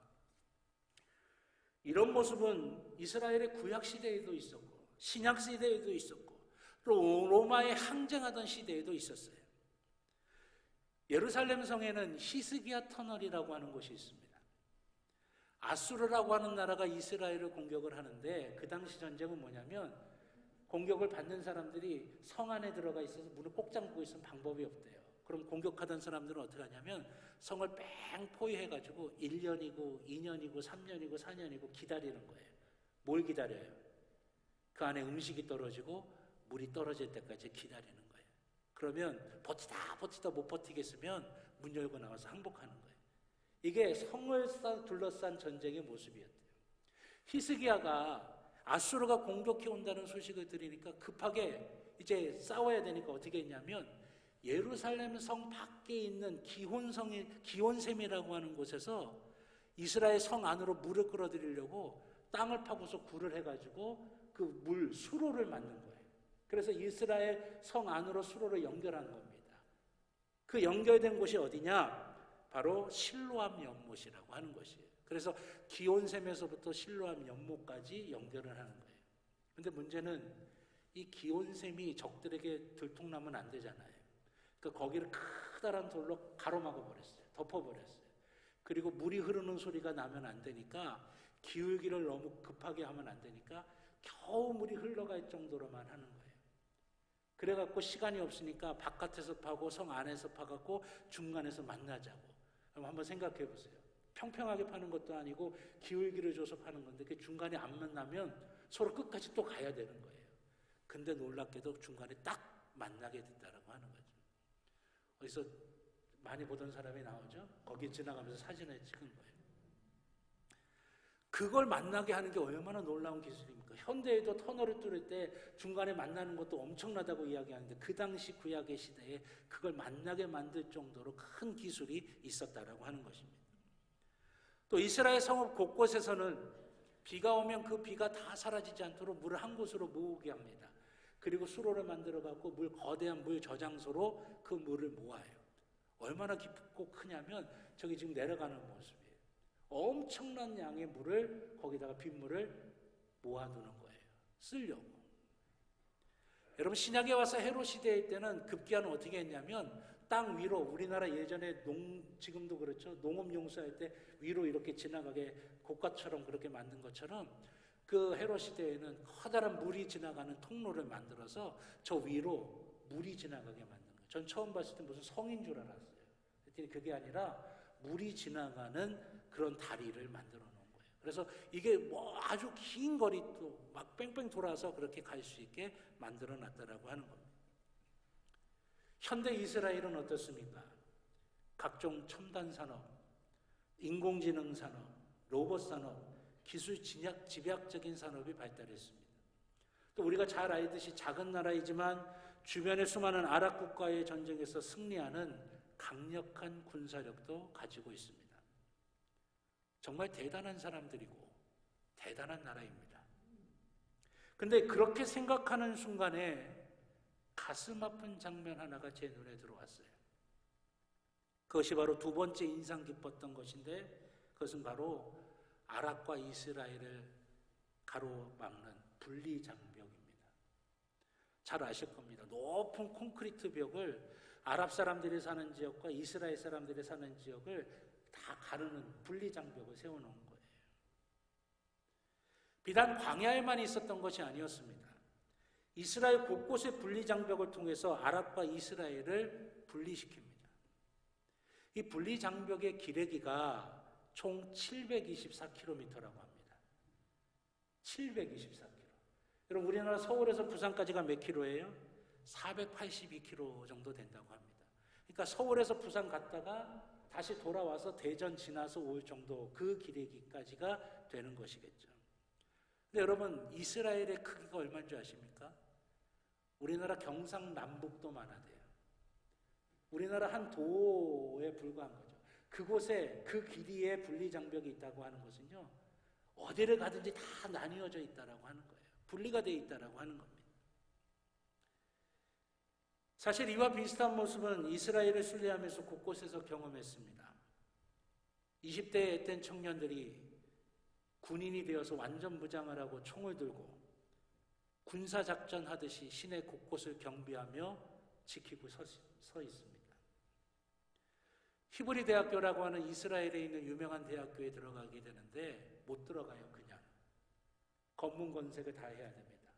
이런 모습은 이스라엘의 구약 시대에도 있었고 신약 시대에도 있었고 로마에 항쟁하던 시대에도 있었어요. 예루살렘 성에는 히스기야 터널이라고 하는 곳이 있습니다. 아수르라고 하는 나라가 이스라엘을 공격을 하는데 그 당시 전쟁은 뭐냐면 공격을 받는 사람들이 성 안에 들어가 있어서 문을 꼭 잠그고 있으면 방법이 없대요. 그럼 공격하던 사람들은 어떻게 하냐면 성을 뺑 포위해가지고 1년이고 2년이고 3년이고 4년이고 기다리는 거예요. 뭘 기다려요? 그 안에 음식이 떨어지고 물이 떨어질 때까지 기다리는 거예요. 그러면 버티다 못 버티겠으면 문 열고 나와서 항복하는 거예요. 이게 성을 둘러싼 전쟁의 모습이었대요. 히스기야가 아수르가 공격해 온다는 소식을 들으니까 급하게 이제 싸워야 되니까 어떻게 했냐면 예루살렘 성 밖에 있는 기온샘이라고 하는 곳에서 이스라엘 성 안으로 물을 끌어들이려고 땅을 파고서 굴을 해가지고 그 물 수로를 만든 거예요. 그래서 이스라엘 성 안으로 수로를 연결한 겁니다. 그 연결된 곳이 어디냐? 바로 실로암 연못이라고 하는 것이에요. 그래서 기온샘에서부터 실로암 연못까지 연결을 하는 거예요. 그런데 문제는 이 기온샘이 적들에게 들통나면 안 되잖아요. 그러니까 거기를 커다란 돌로 가로막아 버렸어요. 덮어버렸어요. 그리고 물이 흐르는 소리가 나면 안 되니까 기울기를 너무 급하게 하면 안 되니까 겨우 물이 흘러갈 정도로만 하는 거예요. 그래갖고 시간이 없으니까 바깥에서 파고 성 안에서 파갖고 중간에서 만나자고. 그럼 한번 생각해 보세요. 평평하게 파는 것도 아니고 기울기를 줘서 파는 건데 그 중간에 안 만나면 서로 끝까지 또 가야 되는 거예요. 근데 놀랍게도 중간에 딱 만나게 된다라고 하는 거죠. 어디서 많이 보던 사람이 나오죠? 거기 지나가면서 사진을 찍은 거예요. 그걸 만나게 하는 게 얼마나 놀라운 기술입니까? 현대에도 터널을 뚫을 때 중간에 만나는 것도 엄청나다고 이야기하는데 그 당시 구약의 시대에 그걸 만나게 만들 정도로 큰 기술이 있었다라고 하는 것입니다. 또 이스라엘 성읍 곳곳에서는 비가 오면 그 비가 다 사라지지 않도록 물을 한 곳으로 모으게 합니다. 그리고 수로를 만들어 갖고 거대한 물 저장소로 그 물을 모아요. 얼마나 깊고 크냐면 저기 지금 내려가는 모습이에요. 엄청난 양의 물을 거기다가 빗물을 모아두는 거예요. 쓰려고. 여러분 신약에 와서 헤롯 시대일 때는 급기야는 어떻게 했냐면 땅 위로 우리나라 예전에 지금도 그렇죠. 농업 용수할 때 위로 이렇게 지나가게 고가처럼 그렇게 만든 것처럼 그 헤롯 시대에는 커다란 물이 지나가는 통로를 만들어서 저 위로 물이 지나가게 만든 거예요. 전 처음 봤을 때 무슨 성인 줄 알았어요. 그랬더니 그게 아니라 물이 지나가는 그런 다리를 만들어 놓은 거예요. 그래서 이게 뭐 아주 긴 거리도 막 뺑뺑 돌아서 그렇게 갈 수 있게 만들어 놨다라고 하는 겁니다. 현대 이스라엘은 어떻습니까? 각종 첨단 산업, 인공지능 산업, 로봇 산업, 기술 집약적인 산업이 발달했습니다. 또 우리가 잘 알듯이 작은 나라이지만 주변의 수많은 아랍 국가의 전쟁에서 승리하는 강력한 군사력도 가지고 있습니다. 정말 대단한 사람들이고 대단한 나라입니다. 근데 그렇게 생각하는 순간에 가슴 아픈 장면 하나가 제 눈에 들어왔어요. 그것이 바로 두 번째 인상 깊었던 것인데, 그것은 바로 아랍과 이스라엘을 가로막는 분리장벽입니다. 잘 아실 겁니다. 높은 콘크리트 벽을 아랍 사람들이 사는 지역과 이스라엘 사람들이 사는 지역을 다 가르는 분리장벽을 세워놓은 거예요. 비단 광야에만 있었던 것이 아니었습니다. 이스라엘 곳곳의 분리장벽을 통해서 아랍과 이스라엘을 분리시킵니다. 이 분리장벽의 기레기가 총 724km라고 합니다. 724km. 여러분, 우리나라 서울에서 부산까지가 몇 킬로예요? 482km 정도 된다고 합니다. 그러니까 서울에서 부산 갔다가 다시 돌아와서 대전 지나서 올 정도, 그 기레기까지가 되는 것이겠죠. 근데 여러분, 이스라엘의 크기가 얼마인 줄 아십니까? 우리나라 경상남북도만 하대요. 우리나라 한 도에 불과한 거죠. 그곳에 그 길이의 분리장벽이 있다고 하는 것은요, 어디를 가든지 다 나뉘어져 있다라고 하는 거예요. 분리가 되어 있다라고 하는 겁니다. 사실 이와 비슷한 모습은 이스라엘을 순례하면서 곳곳에서 경험했습니다. 20대에 앳된 청년들이 군인이 되어서 완전 무장을 하고 총을 들고 군사작전 하듯이 시내 곳곳을 경비하며 지키고 서 있습니다. 히브리 대학교라고 하는 이스라엘에 있는 유명한 대학교에 들어가게 되는데 못 들어가요. 그냥 검문 검색을 다 해야 됩니다.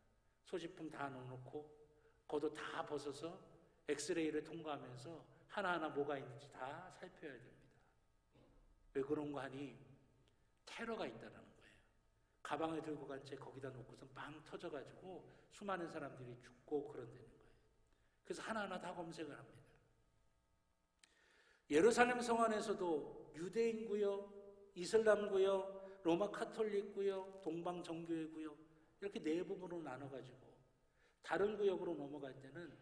소지품 다 넣어놓고 겉옷 다 벗어서 엑스레이를 통과하면서 하나하나 뭐가 있는지 다 살펴야 됩니다. 왜 그런가 하니 테러가 있다는 거예요. 가방을 들고 간 채 거기다 놓고서 빵 터져가지고 수많은 사람들이 죽고 그런다는 거예요. 그래서 하나하나 다 검색을 합니다. 예루살렘 성 안에서도 유대인 구역, 이슬람 구역, 로마 카톨릭 구역, 동방 정교회 구역, 이렇게 네 부분으로 나눠가지고 다른 구역으로 넘어갈 때는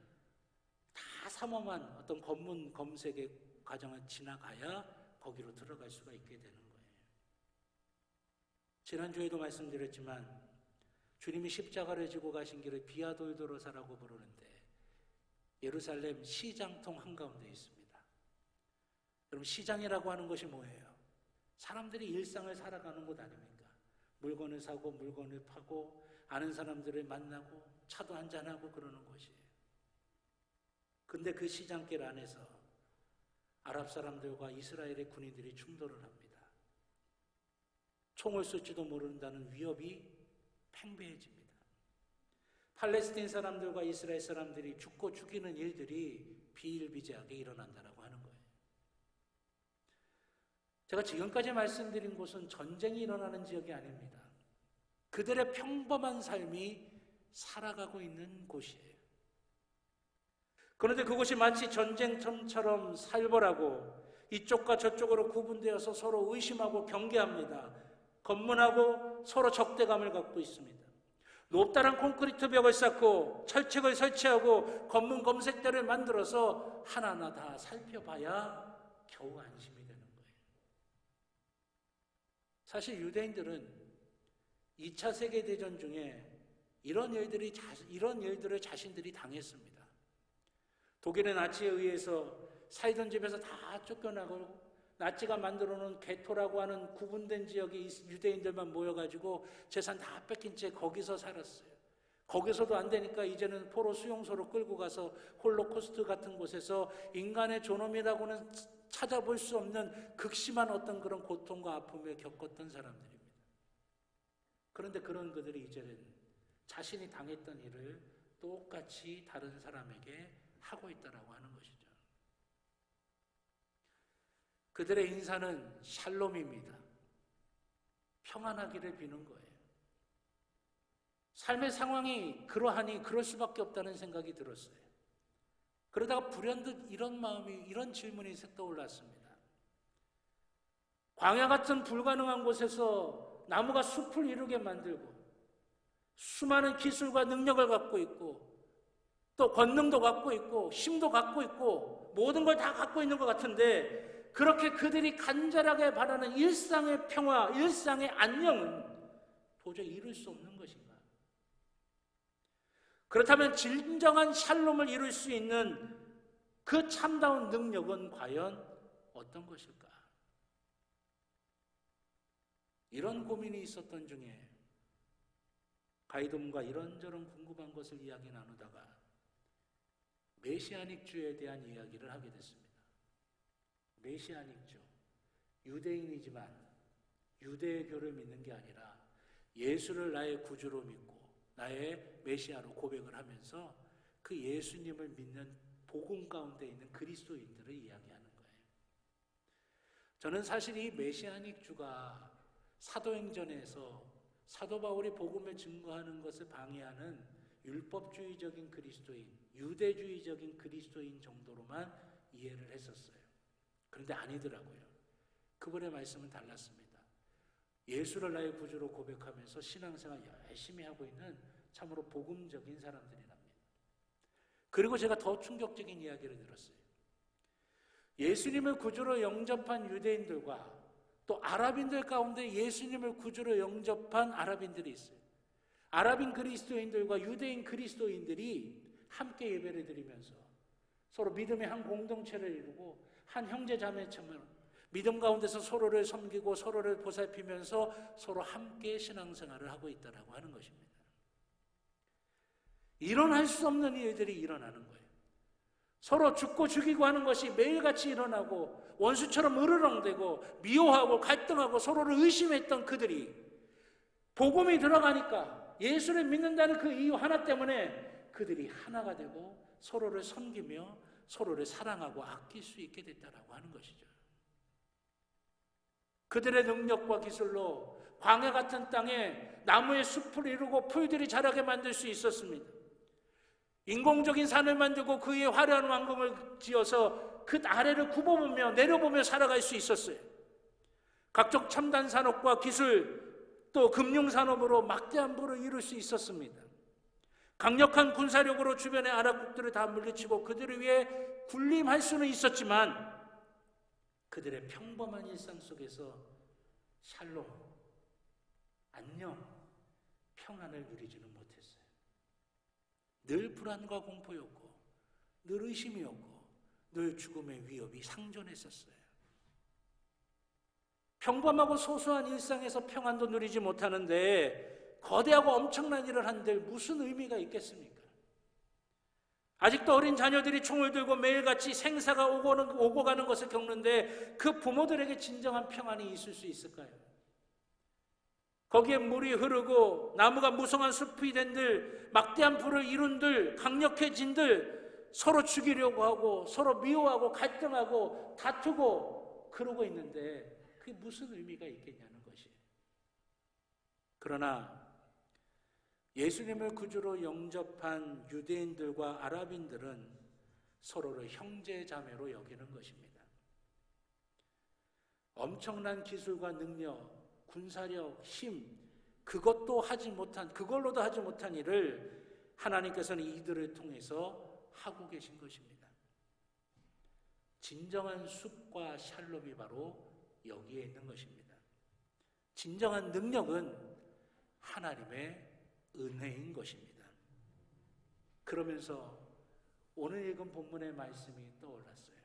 다 삼엄한 어떤 검문 검색의 과정을 지나가야 거기로 들어갈 수가 있게 되는 거예요. 지난주에도 말씀드렸지만 주님이 십자가를 지고 가신 길을 비아돌도로사라고 부르는데 예루살렘 시장통 한가운데 있습니다. 여러분, 시장이라고 하는 것이 뭐예요? 사람들이 일상을 살아가는 곳 아닙니까? 물건을 사고 물건을 파고 아는 사람들을 만나고 차도 한잔하고 그러는 곳이에요. 근데 그 시장길 안에서 아랍 사람들과 이스라엘의 군인들이 충돌을 합니다. 총을 쏠지도 모른다는 위협이 팽배해집니다. 팔레스틴 사람들과 이스라엘 사람들이 죽고 죽이는 일들이 비일비재하게 일어난다라고 하는 거예요. 제가 지금까지 말씀드린 곳은 전쟁이 일어나는 지역이 아닙니다. 그들의 평범한 삶이 살아가고 있는 곳이에요. 그런데 그곳이 마치 전쟁터처럼 살벌하고 이쪽과 저쪽으로 구분되어서 서로 의심하고 경계합니다. 검문하고 서로 적대감을 갖고 있습니다. 높다란 콘크리트 벽을 쌓고 철책을 설치하고 검문 검색대를 만들어서 하나하나 다 살펴봐야 겨우 안심이 되는 거예요. 사실 유대인들은 2차 세계대전 중에 이런 일들을 자신들이 당했습니다. 독일의 나치에 의해서 살던 집에서 다 쫓겨나고 나치가 만들어놓은 게토라고 하는 구분된 지역에 유대인들만 모여가지고 재산 다 뺏긴 채 거기서 살았어요. 거기서도 안 되니까 이제는 포로 수용소로 끌고 가서 홀로코스트 같은 곳에서 인간의 존엄이라고는 찾아볼 수 없는 극심한 어떤 그런 고통과 아픔을 겪었던 사람들입니다. 그런데 그런 그들이 이제는 자신이 당했던 일을 똑같이 다른 사람에게 하고 있다라고 하는 것이죠. 그들의 인사는 샬롬입니다. 평안하기를 비는 거예요. 삶의 상황이 그러하니 그럴 수밖에 없다는 생각이 들었어요. 그러다가 불현듯 이런 질문이 떠올랐습니다. 광야 같은 불가능한 곳에서 나무가 숲을 이루게 만들고 수많은 기술과 능력을 갖고 있고 또 권능도 갖고 있고 힘도 갖고 있고 모든 걸 다 갖고 있는 것 같은데 그렇게 그들이 간절하게 바라는 일상의 평화, 일상의 안녕은 도저히 이룰 수 없는 것인가? 그렇다면 진정한 샬롬을 이룰 수 있는 그 참다운 능력은 과연 어떤 것일까? 이런 고민이 있었던 중에 가이드문과 이런저런 궁금한 것을 이야기 나누다가 메시아닉주에 대한 이야기를 하게 됐습니다. 메시아닉주, 유대인이지만 유대교를 믿는 게 아니라 예수를 나의 구주로 믿고 나의 메시아로 고백을 하면서 그 예수님을 믿는 복음 가운데 있는 그리스도인들을 이야기하는 거예요. 저는 사실 이 메시아닉주가 사도행전에서 사도 바울이 복음을 증거하는 것을 방해하는 율법주의적인 그리스도인, 유대주의적인 그리스도인 정도로만 이해를 했었어요. 그런데 아니더라고요. 그분의 말씀은 달랐습니다. 예수를 나의 구주로 고백하면서 신앙생활 열심히 하고 있는 참으로 복음적인 사람들이랍니다. 그리고 제가 더 충격적인 이야기를 들었어요. 예수님을 구주로 영접한 유대인들과 또 아랍인들 가운데 예수님을 구주로 영접한 아랍인들이 있어요. 아랍인 그리스도인들과 유대인 그리스도인들이 함께 예배를 드리면서 서로 믿음의 한 공동체를 이루고 한 형제자매처럼 믿음 가운데서 서로를 섬기고 서로를 보살피면서 서로 함께 신앙생활을 하고 있다라고 하는 것입니다. 일어날 수 없는 일들이 일어나는 거예요. 서로 죽고 죽이고 하는 것이 매일같이 일어나고 원수처럼 으르렁대고 미워하고 갈등하고 서로를 의심했던 그들이 복음이 들어가니까 예수를 믿는다는 그 이유 하나 때문에 그들이 하나가 되고 서로를 섬기며 서로를 사랑하고 아낄 수 있게 됐다라고 하는 것이죠. 그들의 능력과 기술로 광야 같은 땅에 나무의 숲을 이루고 풀들이 자라게 만들 수 있었습니다. 인공적인 산을 만들고 그 위에 화려한 왕궁을 지어서 그 아래를 굽어보며 내려보며 살아갈 수 있었어요. 각종 첨단 산업과 기술 또 금융산업으로 막대한 부를 이룰 수 있었습니다. 강력한 군사력으로 주변의 아랍국들을 다 물리치고 그들을 위해 군림할 수는 있었지만 그들의 평범한 일상 속에서 샬롬, 안녕, 평안을 누리지는 못했어요. 늘 불안과 공포였고 늘 의심이었고 늘 죽음의 위협이 상존했었어요. 평범하고 소소한 일상에서 평안도 누리지 못하는데 거대하고 엄청난 일을 한들 무슨 의미가 있겠습니까? 아직도 어린 자녀들이 총을 들고 매일같이 생사가 오고 가는 것을 겪는데 그 부모들에게 진정한 평안이 있을 수 있을까요? 거기에 물이 흐르고 나무가 무성한 숲이 된들 막대한 불을 이룬들 강력해진들 서로 죽이려고 하고 서로 미워하고 갈등하고 다투고 그러고 있는데 그게 무슨 의미가 있겠냐는 것이에요. 그러나 예수님을 구주로 영접한 유대인들과 아랍인들은 서로를 형제자매로 여기는 것입니다. 엄청난 기술과 능력, 군사력, 힘, 그걸로도 하지 못한 일을 하나님께서는 이들을 통해서 하고 계신 것입니다. 진정한 숲과 샬롬이 바로 여기에 있는 것입니다. 진정한 능력은 하나님의 은혜인 것입니다. 그러면서 오늘 읽은 본문의 말씀이 떠올랐어요.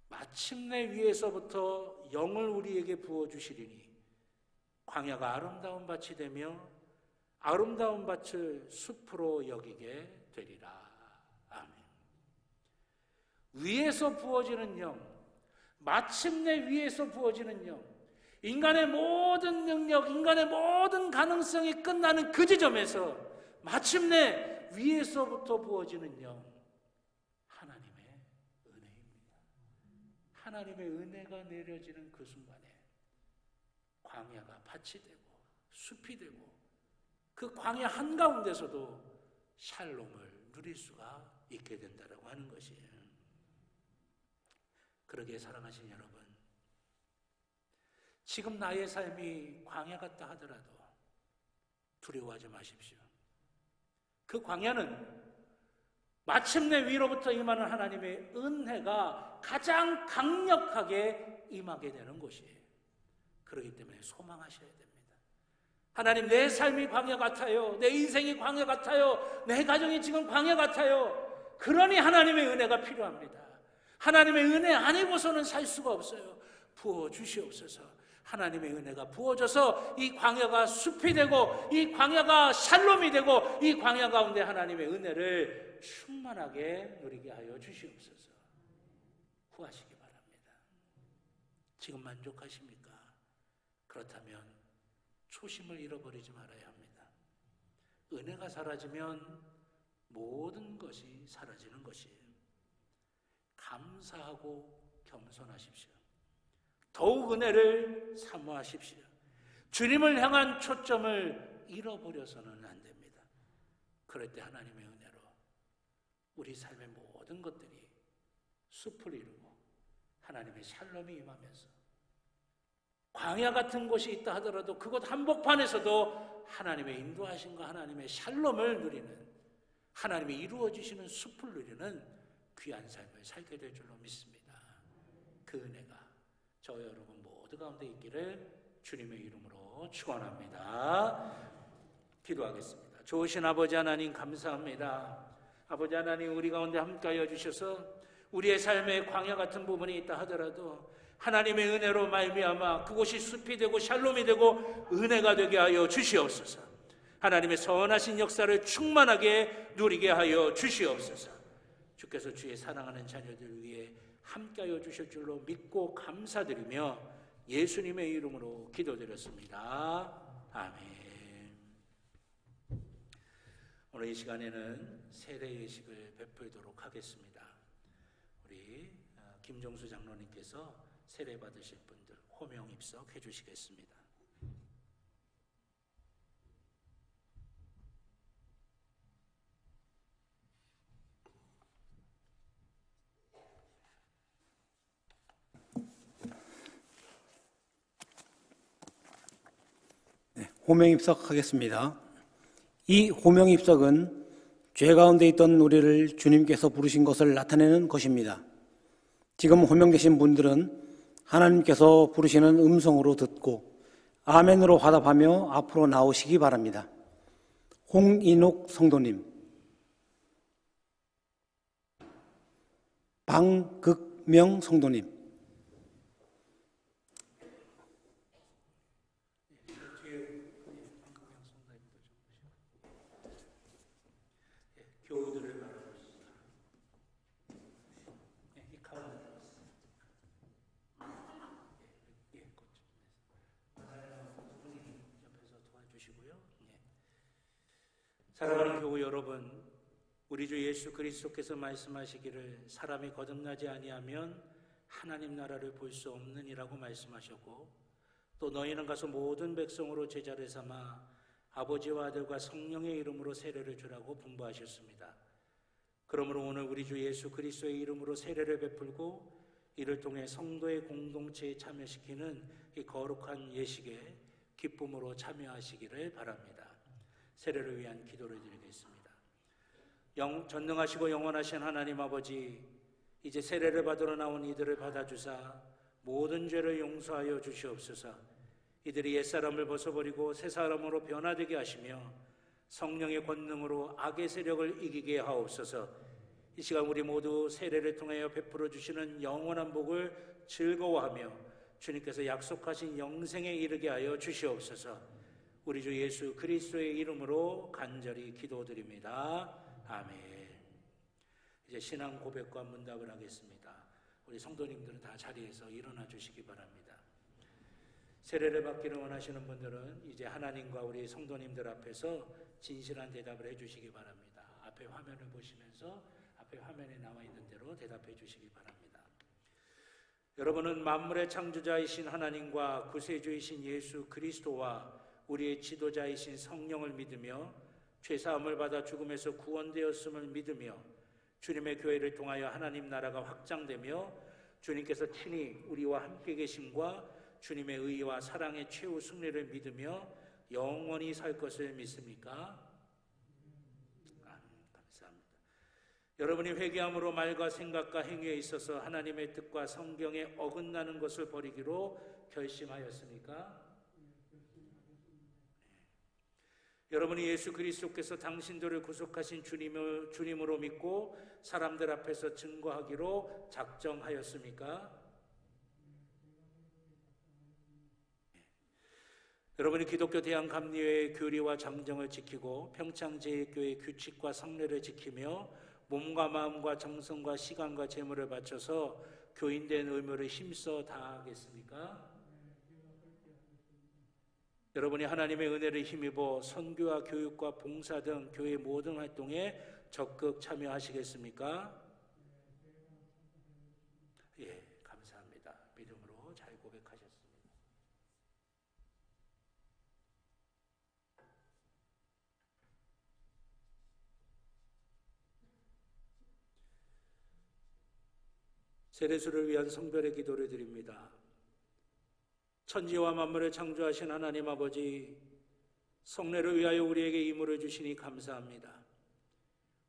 마침내 위에서부터 영을 우리에게 부어주시리니 광야가 아름다운 밭이 되며 아름다운 밭을 숲으로 여기게 되리라. 아멘. 위에서 부어지는 영, 마침내 위에서 부어지는 영, 인간의 모든 능력, 인간의 모든 가능성이 끝나는 그 지점에서 마침내 위에서부터 부어지는 영, 하나님의 은혜입니다. 하나님의 은혜가 내려지는 그 순간에 광야가 밭이 되고 숲이 되고 그 광야 한가운데서도 샬롬을 누릴 수가 있게 된다라고 하는 것이에요. 그러기에 사랑하신 여러분, 지금 나의 삶이 광야 같다 하더라도 두려워하지 마십시오. 그 광야는 마침내 위로부터 임하는 하나님의 은혜가 가장 강력하게 임하게 되는 곳이에요. 그렇기 때문에 소망하셔야 됩니다. 하나님, 내 삶이 광야 같아요. 내 인생이 광야 같아요. 내 가정이 지금 광야 같아요. 그러니 하나님의 은혜가 필요합니다. 하나님의 은혜 아니고서는 살 수가 없어요. 부어주시옵소서. 하나님의 은혜가 부어져서 이 광야가 숲이 되고 이 광야가 샬롬이 되고 이 광야 가운데 하나님의 은혜를 충만하게 누리게 하여 주시옵소서. 구하시기 바랍니다. 지금 만족하십니까? 그렇다면 초심을 잃어버리지 말아야 합니다. 은혜가 사라지면 모든 것이 사라지는 것이에요. 감사하고 겸손하십시오. 더욱 은혜를 사모하십시오. 주님을 향한 초점을 잃어버려서는 안 됩니다. 그럴 때 하나님의 은혜로 우리 삶의 모든 것들이 숲을 이루고 하나님의 샬롬이 임하면서 광야 같은 곳이 있다 하더라도 그곳 한복판에서도 하나님의 인도하심과 하나님의 샬롬을 누리는, 하나님이 이루어주시는 숲을 누리는 귀한 삶을 살게 될 줄로 믿습니다. 그 은혜가 저 여러분 모두 가운데 있기를 주님의 이름으로 축원합니다. 기도하겠습니다. 좋으신 아버지 하나님, 감사합니다. 아버지 하나님, 우리 가운데 함께하여 주셔서 우리의 삶에 광야 같은 부분이 있다 하더라도 하나님의 은혜로 말미암아 그곳이 숲이 되고 샬롬이 되고 은혜가 되게 하여 주시옵소서. 하나님의 선하신 역사를 충만하게 누리게 하여 주시옵소서. 주께서 주의 사랑하는 자녀들 위해 함께하여 주실 줄로 믿고 감사드리며 예수님의 이름으로 기도드렸습니다. 아멘. 오늘 이 시간에는 세례 예식을 베풀도록 하겠습니다. 우리 김정수 장로님께서 세례 받으실 분들 호명 입석해 주시겠습니다. 호명 입석하겠습니다. 이 호명 입석은 죄 가운데 있던 우리를 주님께서 부르신 것을 나타내는 것입니다. 지금 호명되신 분들은 하나님께서 부르시는 음성으로 듣고 아멘으로 화답하며 앞으로 나오시기 바랍니다. 홍인옥 성도님, 방극명 성도님, 사랑하는 교우 여러분, 우리 주 예수 그리스도께서 말씀하시기를 사람이 거듭나지 아니하면 하나님 나라를 볼 수 없느니라고 말씀하셨고, 또 너희는 가서 모든 백성으로 제자를 삼아 아버지와 아들과 성령의 이름으로 세례를 주라고 분부하셨습니다. 그러므로 오늘 우리 주 예수 그리스도의 이름으로 세례를 베풀고 이를 통해 성도의 공동체에 참여시키는 이 거룩한 예식에 기쁨으로 참여하시기를 바랍니다. 세례를 위한 기도를 드리겠습니다. 전능하시고 영원하신 하나님 아버지, 이제 세례를 받으러 나온 이들을 받아주사 모든 죄를 용서하여 주시옵소서. 이들이 옛사람을 벗어버리고 새사람으로 변화되게 하시며 성령의 권능으로 악의 세력을 이기게 하옵소서. 이 시간 우리 모두 세례를 통하여 베풀어 주시는 영원한 복을 즐거워하며 주님께서 약속하신 영생에 이르게 하여 주시옵소서. 우리 주 예수 그리스도의 이름으로 간절히 기도드립니다. 아멘. 이제 신앙 고백과 문답을 하겠습니다. 우리 성도님들은 다 자리에서 일어나 주시기 바랍니다. 세례를 받기를 원하시는 분들은 이제 하나님과 우리 성도님들 앞에서 진실한 대답을 해주시기 바랍니다. 앞에 화면을 보시면서 앞에 화면에 나와 있는 대로 대답해 주시기 바랍니다. 여러분은 만물의 창조자이신 하나님과 구세주이신 예수 그리스도와 우리의 지도자이신 성령을 믿으며 죄사함을 받아 죽음에서 구원되었음을 믿으며 주님의 교회를 통하여 하나님 나라가 확장되며 주님께서 친히 우리와 함께 계심과 주님의 의와 사랑의 최후 승리를 믿으며 영원히 살 것을 믿습니까? 감사합니다. 여러분이 회개함으로 말과 생각과 행위에 있어서 하나님의 뜻과 성경에 어긋나는 것을 버리기로 결심하였습니까? 여러분이 예수 그리스도께서 당신들을 구속하신 주님으로 믿고 사람들 앞에서 증거하기로 작정하였습니까? 여러분이 기독교 대한감리회의 교리와 장정을 지키고 평창제일교회의 규칙과 성례를 지키며 몸과 마음과 정성과 시간과 재물을 바쳐서 교인된 의무를 힘써 다하겠습니까? 여러분이 하나님의 은혜를 힘입어 선교와 교육과 봉사 등 교회 모든 활동에 적극 참여하시겠습니까? 예, 감사합니다. 믿음으로 잘 고백하셨습니다. 세례수를 위한 성별의 기도를 드립니다. 천지와 만물을 창조하신 하나님 아버지, 성례를 위하여 우리에게 임무를 주시니 감사합니다.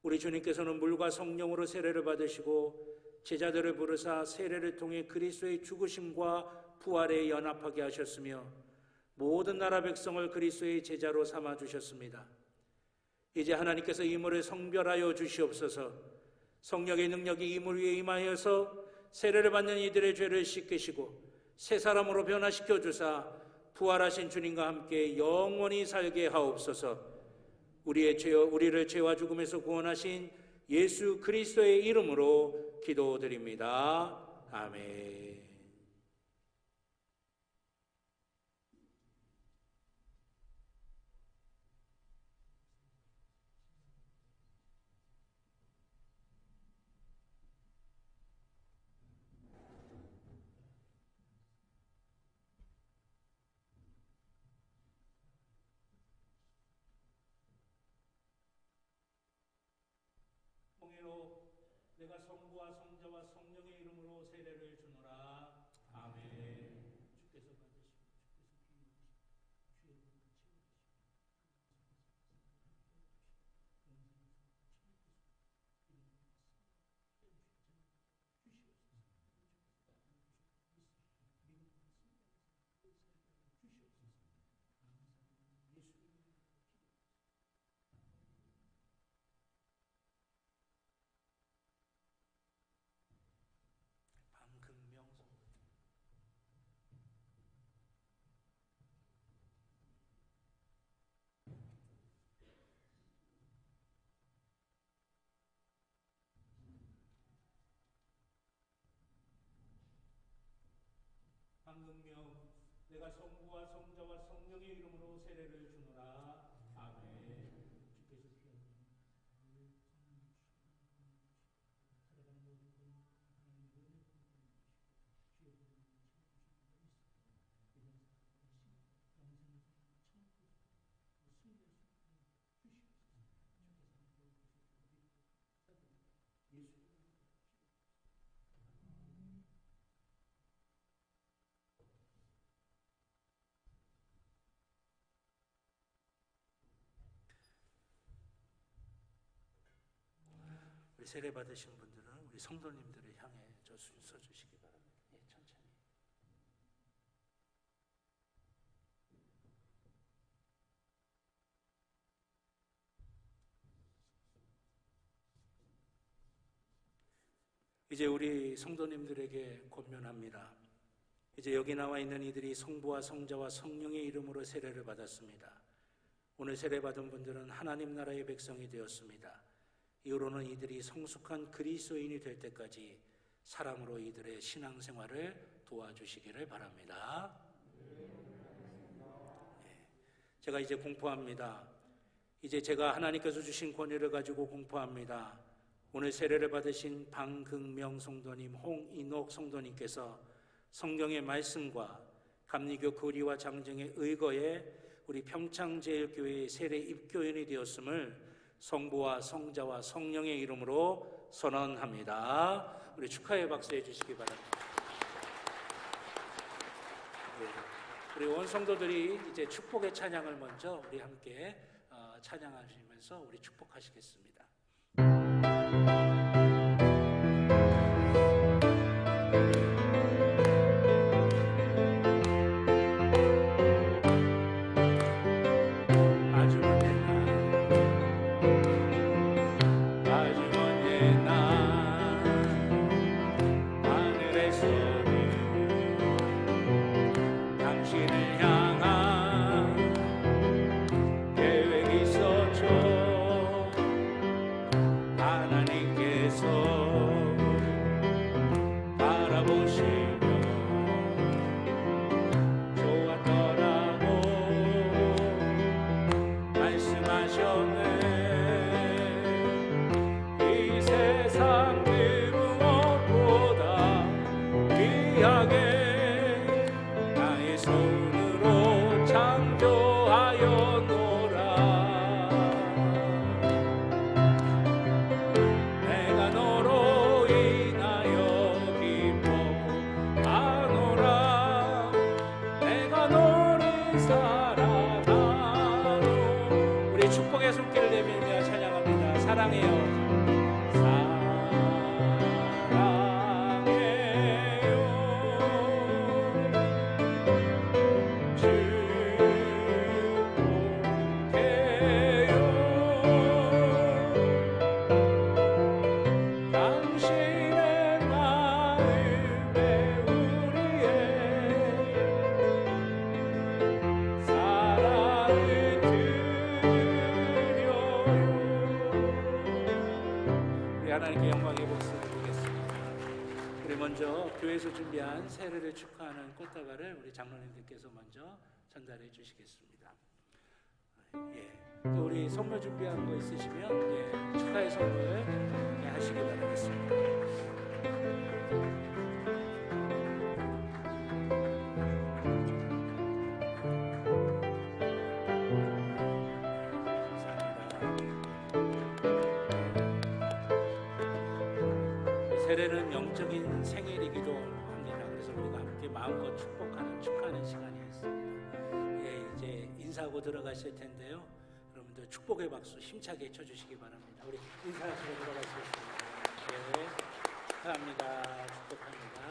우리 주님께서는 물과 성령으로 세례를 받으시고 제자들을 부르사 세례를 통해 그리스도의 죽으심과 부활에 연합하게 하셨으며 모든 나라 백성을 그리스도의 제자로 삼아 주셨습니다. 이제 하나님께서 이물을 성별하여 주시옵소서. 성령의 능력이 이물 위에 임하여서 세례를 받는 이들의 죄를 씻기시고 새 사람으로 변화시켜 주사 부활하신 주님과 함께 영원히 살게 하옵소서. 우리를 죄와 죽음에서 구원하신 예수 그리스도의 이름으로 기도드립니다. 아멘. 통일로 내가 성부와 성자와 성령의 이름으로 세례를 주노라. 아멘. 주께서 받으시고 주의 방금명 내가 성부와 성자와 성령의 이름으로 세례를 주노라. 아멘. 주께서 우리 세례 받으신 분들은 우리 성도님들을 향해 저 써주시기 바랍니다. 예, 천천히. 이제 우리 성도님들에게 권면합니다. 이제 여기 나와 있는 이들이 성부와 성자와 성령의 이름으로 세례를 받았습니다. 오늘 세례받은 분들은 하나님 나라의 백성이 되었습니다. 이후로는 이들이 성숙한 그리스도인이 될 때까지 사랑으로 이들의 신앙생활을 도와주시기를 바랍니다. 제가 이제 공포합니다. 이제 제가 하나님께서 주신 권위를 가지고 공포합니다. 오늘 세례를 받으신 방극명 성도님, 홍인옥 성도님께서 성경의 말씀과 감리교 교리와 장정의 의거에 우리 평창제일교회의 세례 입교인이 되었음을 성부와 성자와 성령의 이름으로 선언합니다. 우리 축하의 박수 해주시기 바랍니다. 우리 원성도들이 이제 축복의 찬양을 먼저 우리 함께 찬양하시면서 우리 축복하시겠습니다. 하나님께 영광의 복수를 드리겠습니다. 우리 먼저 교회에서 준비한 세례를 축하하는 꽃다발을 우리 장로님들께서 먼저 전달해 주시겠습니다. 또 우리 선물 준비한 거 있으시면 축하의 선물 하시기 바라겠습니다. 세례는 영적인 생일이기도 합니다. 그래서 우리가 함께 마음껏 축하하는 시간이 있습니다. 이제 인사하고 들어가실 텐데요. 여러분들 축복의 박수 힘차게 쳐주시기 바랍니다. 우리 인사하시고 들어가시겠습니다. 축하합니다. 축복합니다.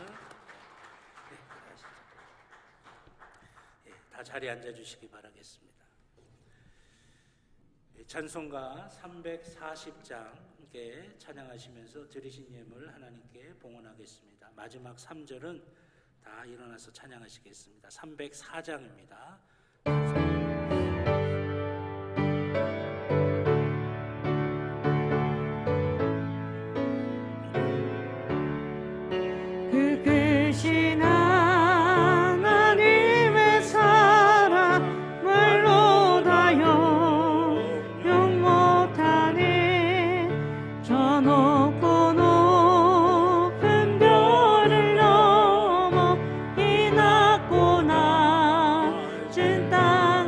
다 자리에 앉아주시기 바라겠습니다. 찬송가 340장 함께 찬양하시면서 드리신 예물 하나님께 봉헌하겠습니다. 마지막 3절은 다 일어나서 찬양하시겠습니다. 304장입니다. 그 크신 하나님의 사랑 말로 다 영영 못하네. 저 높고 높은 별을 넘어 이 낮고 낮은 땅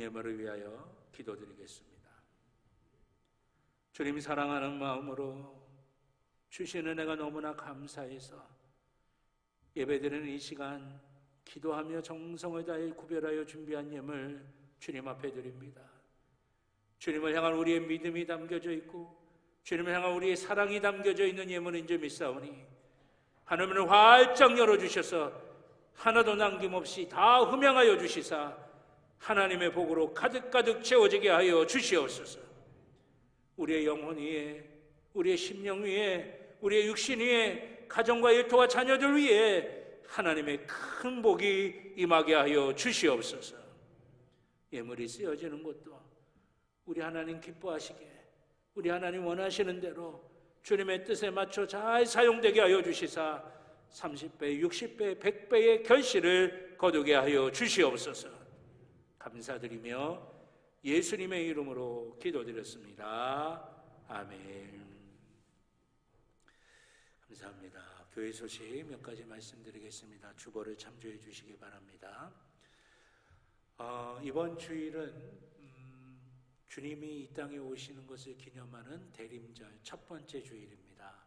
예물을 위하여 기도드리겠습니다. 주님 사랑하는 마음으로 주신 은혜가 너무나 감사해서 예배드리는 이 시간 기도하며 정성을 다해 구별하여 준비한 예물 주님 앞에 드립니다. 주님을 향한 우리의 믿음이 담겨져 있고 주님을 향한 우리의 사랑이 담겨져 있는 예물인 줄 믿사오니 하늘문을 활짝 열어주셔서 하나도 남김없이 다 흠양하여 주시사 하나님의 복으로 가득가득 채워지게 하여 주시옵소서. 우리의 영혼 위에, 우리의 심령 위에, 우리의 육신 위에, 가정과 일터와 자녀들 위에 하나님의 큰 복이 임하게 하여 주시옵소서. 예물이 쓰여지는 것도 우리 하나님 기뻐하시게, 우리 하나님 원하시는 대로 주님의 뜻에 맞춰 잘 사용되게 하여 주시사 30배, 60배, 100배의 결실을 거두게 하여 주시옵소서. 감사드리며 예수님의 이름으로 기도드렸습니다. 아멘. 감사합니다. 교회 소식 몇 가지 말씀드리겠습니다. 주보를 참조해 주시기 바랍니다. 이번 주일은 주님이 이 땅에 오시는 것을 기념하는 대림절 첫 번째 주일입니다.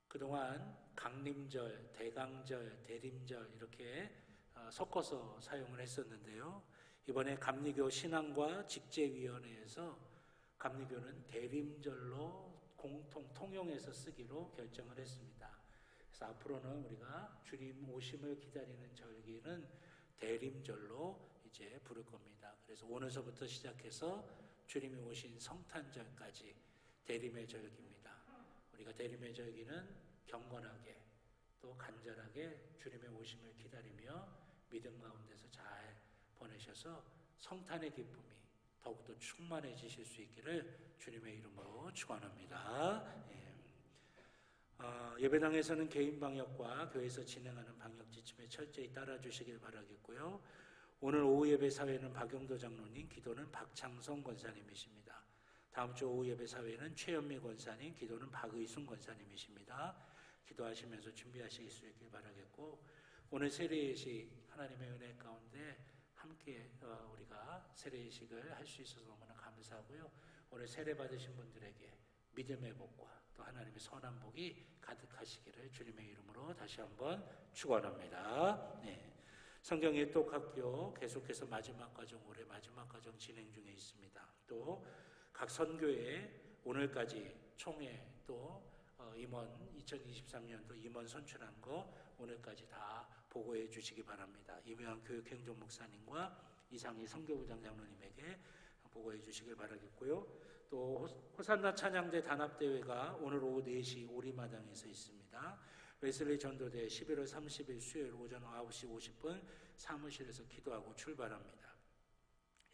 그동안 강림절, 대강절, 대림절 이렇게 섞어서 사용을 했었는데요. 이번에 감리교 신앙과 직제위원회에서 감리교는 대림절로 공통 통용해서 쓰기로 결정을 했습니다. 그래서 앞으로는 우리가 주님 오심을 기다리는 절기는 대림절로 이제 부를 겁니다. 그래서 오늘서부터 시작해서 주님이 오신 성탄절까지 대림의 절기입니다. 우리가 대림의 절기는 경건하게 또 간절하게 주님의 오심을 기다리며 믿음 가운데서 잘 보내셔서 성탄의 기쁨이 더욱더 충만해지실 수 있기를 주님의 이름으로 축원합니다. 예배당에서는 개인 방역과 교회에서 진행하는 방역 지침에 철저히 따라주시길 바라겠고요. 오늘 오후 예배 사회는 박용도 장로님, 기도는 박창성 권사님이십니다. 다음 주 오후 예배 사회는 최현미 권사님, 기도는 박의순 권사님이십니다. 기도하시면서 준비하실 수 있길 바라겠고, 오늘 세례예식 하나님의 은혜 가운데 함께 우리가 세례예식을 할 수 있어서 너무나 감사하고요. 오늘 세례 받으신 분들에게 믿음의 복과 또 하나님의 선한 복이 가득하시기를 주님의 이름으로 다시 한번 축원합니다. 성경 일독학교 계속해서 마지막 과정, 올해 마지막 과정 진행 중에 있습니다. 또 각 선교회 오늘까지 총회 또 임원 2023년도 임원 선출한 거 오늘까지 다 보고해 주시기 바랍니다. 이명환 교육행정 목사님과 이상희 선교부장 장로님에게 보고해 주시길 바라겠고요. 또 호산나 찬양대 단합대회가 오늘 오후 4시 오리마당에서 있습니다. 웨슬리 전도대 11월 30일 수요일 오전 9시 50분 사무실에서 기도하고 출발합니다.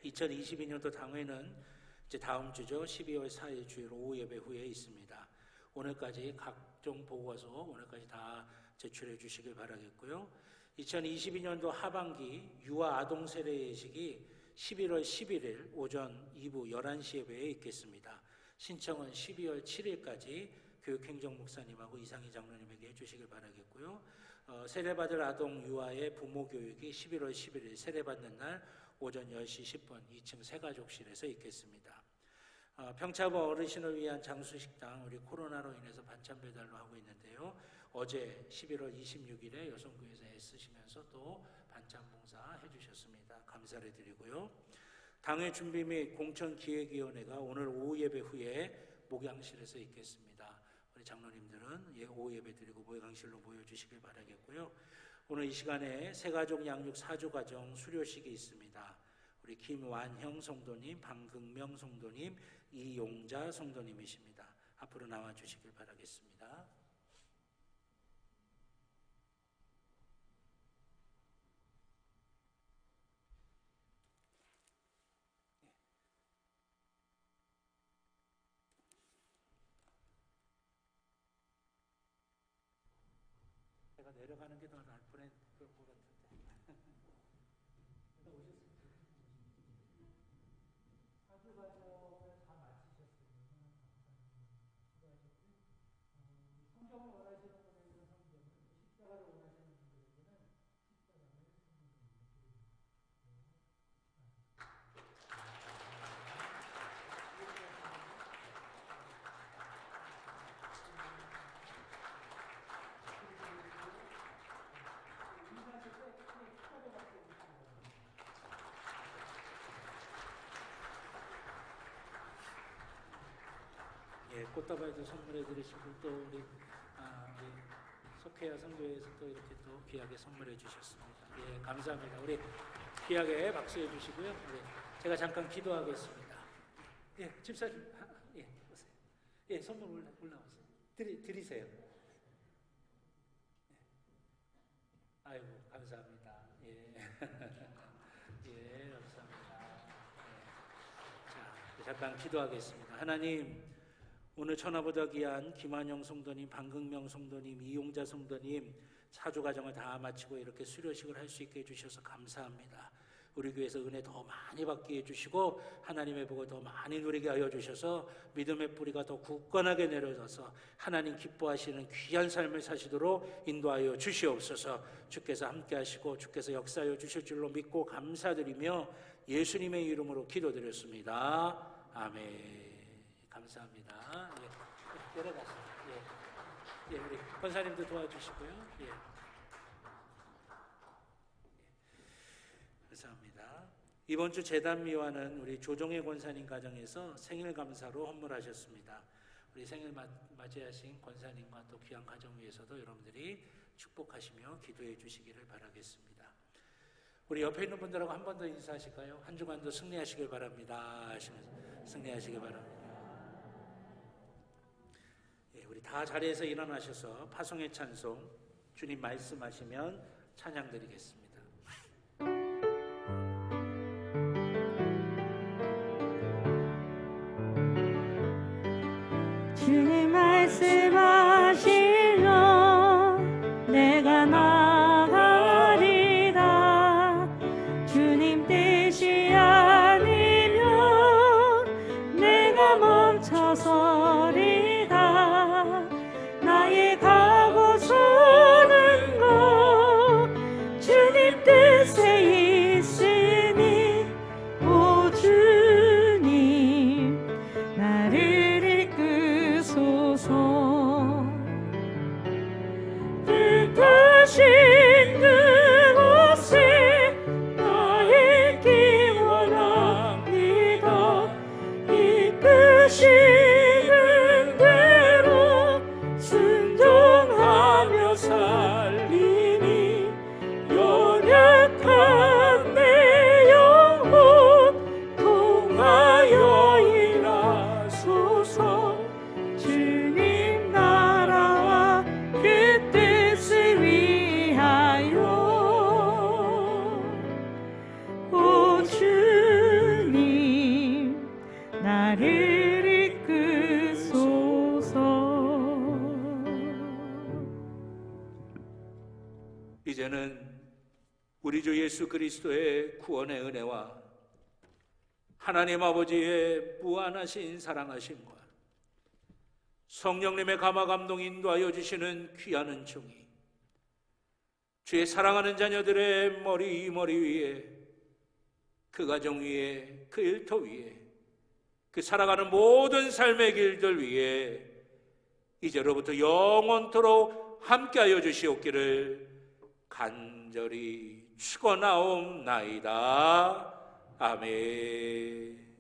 2022년도 당회는 이제 다음 주죠. 12월 4일 주일 오후 예배 후에 있습니다. 오늘까지 각종 보고서 오늘까지 다 제출해 주시길 바라겠고요. 2022년도 하반기 유아 아동 세례 예식이 11월 11일 오전 2부 11시 예배에 있겠습니다. 신청은 12월 7일까지 교육행정 목사님하고 이상희 장로님에게 해주시길 바라겠고요. 세례받을 아동 유아의 부모 교육이 11월 11일 세례받는 날 오전 10시 10분 2층 새가족실에서 있겠습니다. 평차부 어르신을 위한 장수식당 우리 코로나로 인해서 반찬 배달로 하고 있는데요. 어제 11월 26일에 여성교회에서 애쓰시면서 또 반찬 봉사 해주셨습니다. 감사를 드리고요. 당회 준비 및 공천기획위원회가 오늘 오후 예배 후에 목양실에서 있겠습니다. 우리 장로님들은 오후 예배 드리고 목양실로 모여주시길 바라겠고요. 오늘 이 시간에 새가족 양육 사주과정 수료식이 있습니다. 우리 김완형 성도님, 방극명 성도님, 이용자 성도님이십니다. 앞으로 나와주시길 바라겠습니다. 제가 내려가는 게 더 나을 뻔한 것 같은데. 사주과정을 다 마치셨으면 성경을 원하시는 분에게는 성경을, 십자가를 원하시는 분들에게는 십자가를 선물해 드립니다. 예, 꽃다발도 선물해 드리시고 또 우리 소케아 성교회에서 또 이렇게 또 귀하게 선물해 주셨습니다. 예, 감사합니다. 우리 귀하게 박수해 주시고요. 우리 제가 잠깐 기도하겠습니다. 예, 집사님, 예, 오세요. 예, 선물 올라오세요. 드리세요. 예. 아이고, 감사합니다. 예, 예, 감사합니다. 예. 자, 잠깐 기도하겠습니다. 하나님, 오늘 천하보다 귀한 김한영 성도님, 방극명 성도님, 이용자 성도님 사주가정을 다 마치고 이렇게 수료식을 할 수 있게 해주셔서 감사합니다. 우리 교회에서 은혜 더 많이 받게 해주시고 하나님의 복을 더 많이 누리게 하여 주셔서 믿음의 뿌리가 더 굳건하게 내려져서 하나님 기뻐하시는 귀한 삶을 사시도록 인도하여 주시옵소서. 주께서 함께 하시고 주께서 역사하여 주실 줄로 믿고 감사드리며 예수님의 이름으로 기도드렸습니다. 아멘. 감사합니다. 예, 내려가세요. 예, 우리 권사님도 도와주시고요. 예. 감사합니다. 이번 주 제단미화는 우리 조종혜 권사님 가정에서 생일 감사로 헌물하셨습니다. 우리 생일 맞이하신 권사님과 또 귀한 가정 위해서도 여러분들이 축복하시며 기도해 주시기를 바라겠습니다. 우리 옆에 있는 분들하고 한 번 더 인사하실까요? 한 주간도 승리하시길 바랍니다 하시면서 승리하시길 바랍니다. 우리 다 자리에서 일어나셔서 파송의 찬송 주님 말씀하시면 찬양 드리겠습니다. 주님 말씀하시면 내가 나가리라. 주님 뜻이 아니면 내가 멈춰서리라. 나의 가고 서는 것 주님 뜻에 있으니 오 주님 나를 이끄소서. 뜻하신 그곳에 나의 길 원합니다. 이끄시는 대로 순종하며 살리니 연약한 내 영혼 통하여 일하소서. 주님 나라와 그 뜻을 위하여 오 주님 나를 이끄소서. 이제는 우리 주 예수 그리스도의 구원의 은혜와 하나님 아버지의 무한하신 사랑하심과 성령님의 감화 감동 인도하여 주시는 귀한 은총이 주의 사랑하는 자녀들의 머리 위에, 그 가정 위에, 그 일터 위에, 그 살아가는 모든 삶의 길들 위에 이제로부터 영원토록 함께하여 주시옵기를 간절히 축원하옵나이다. 아멘.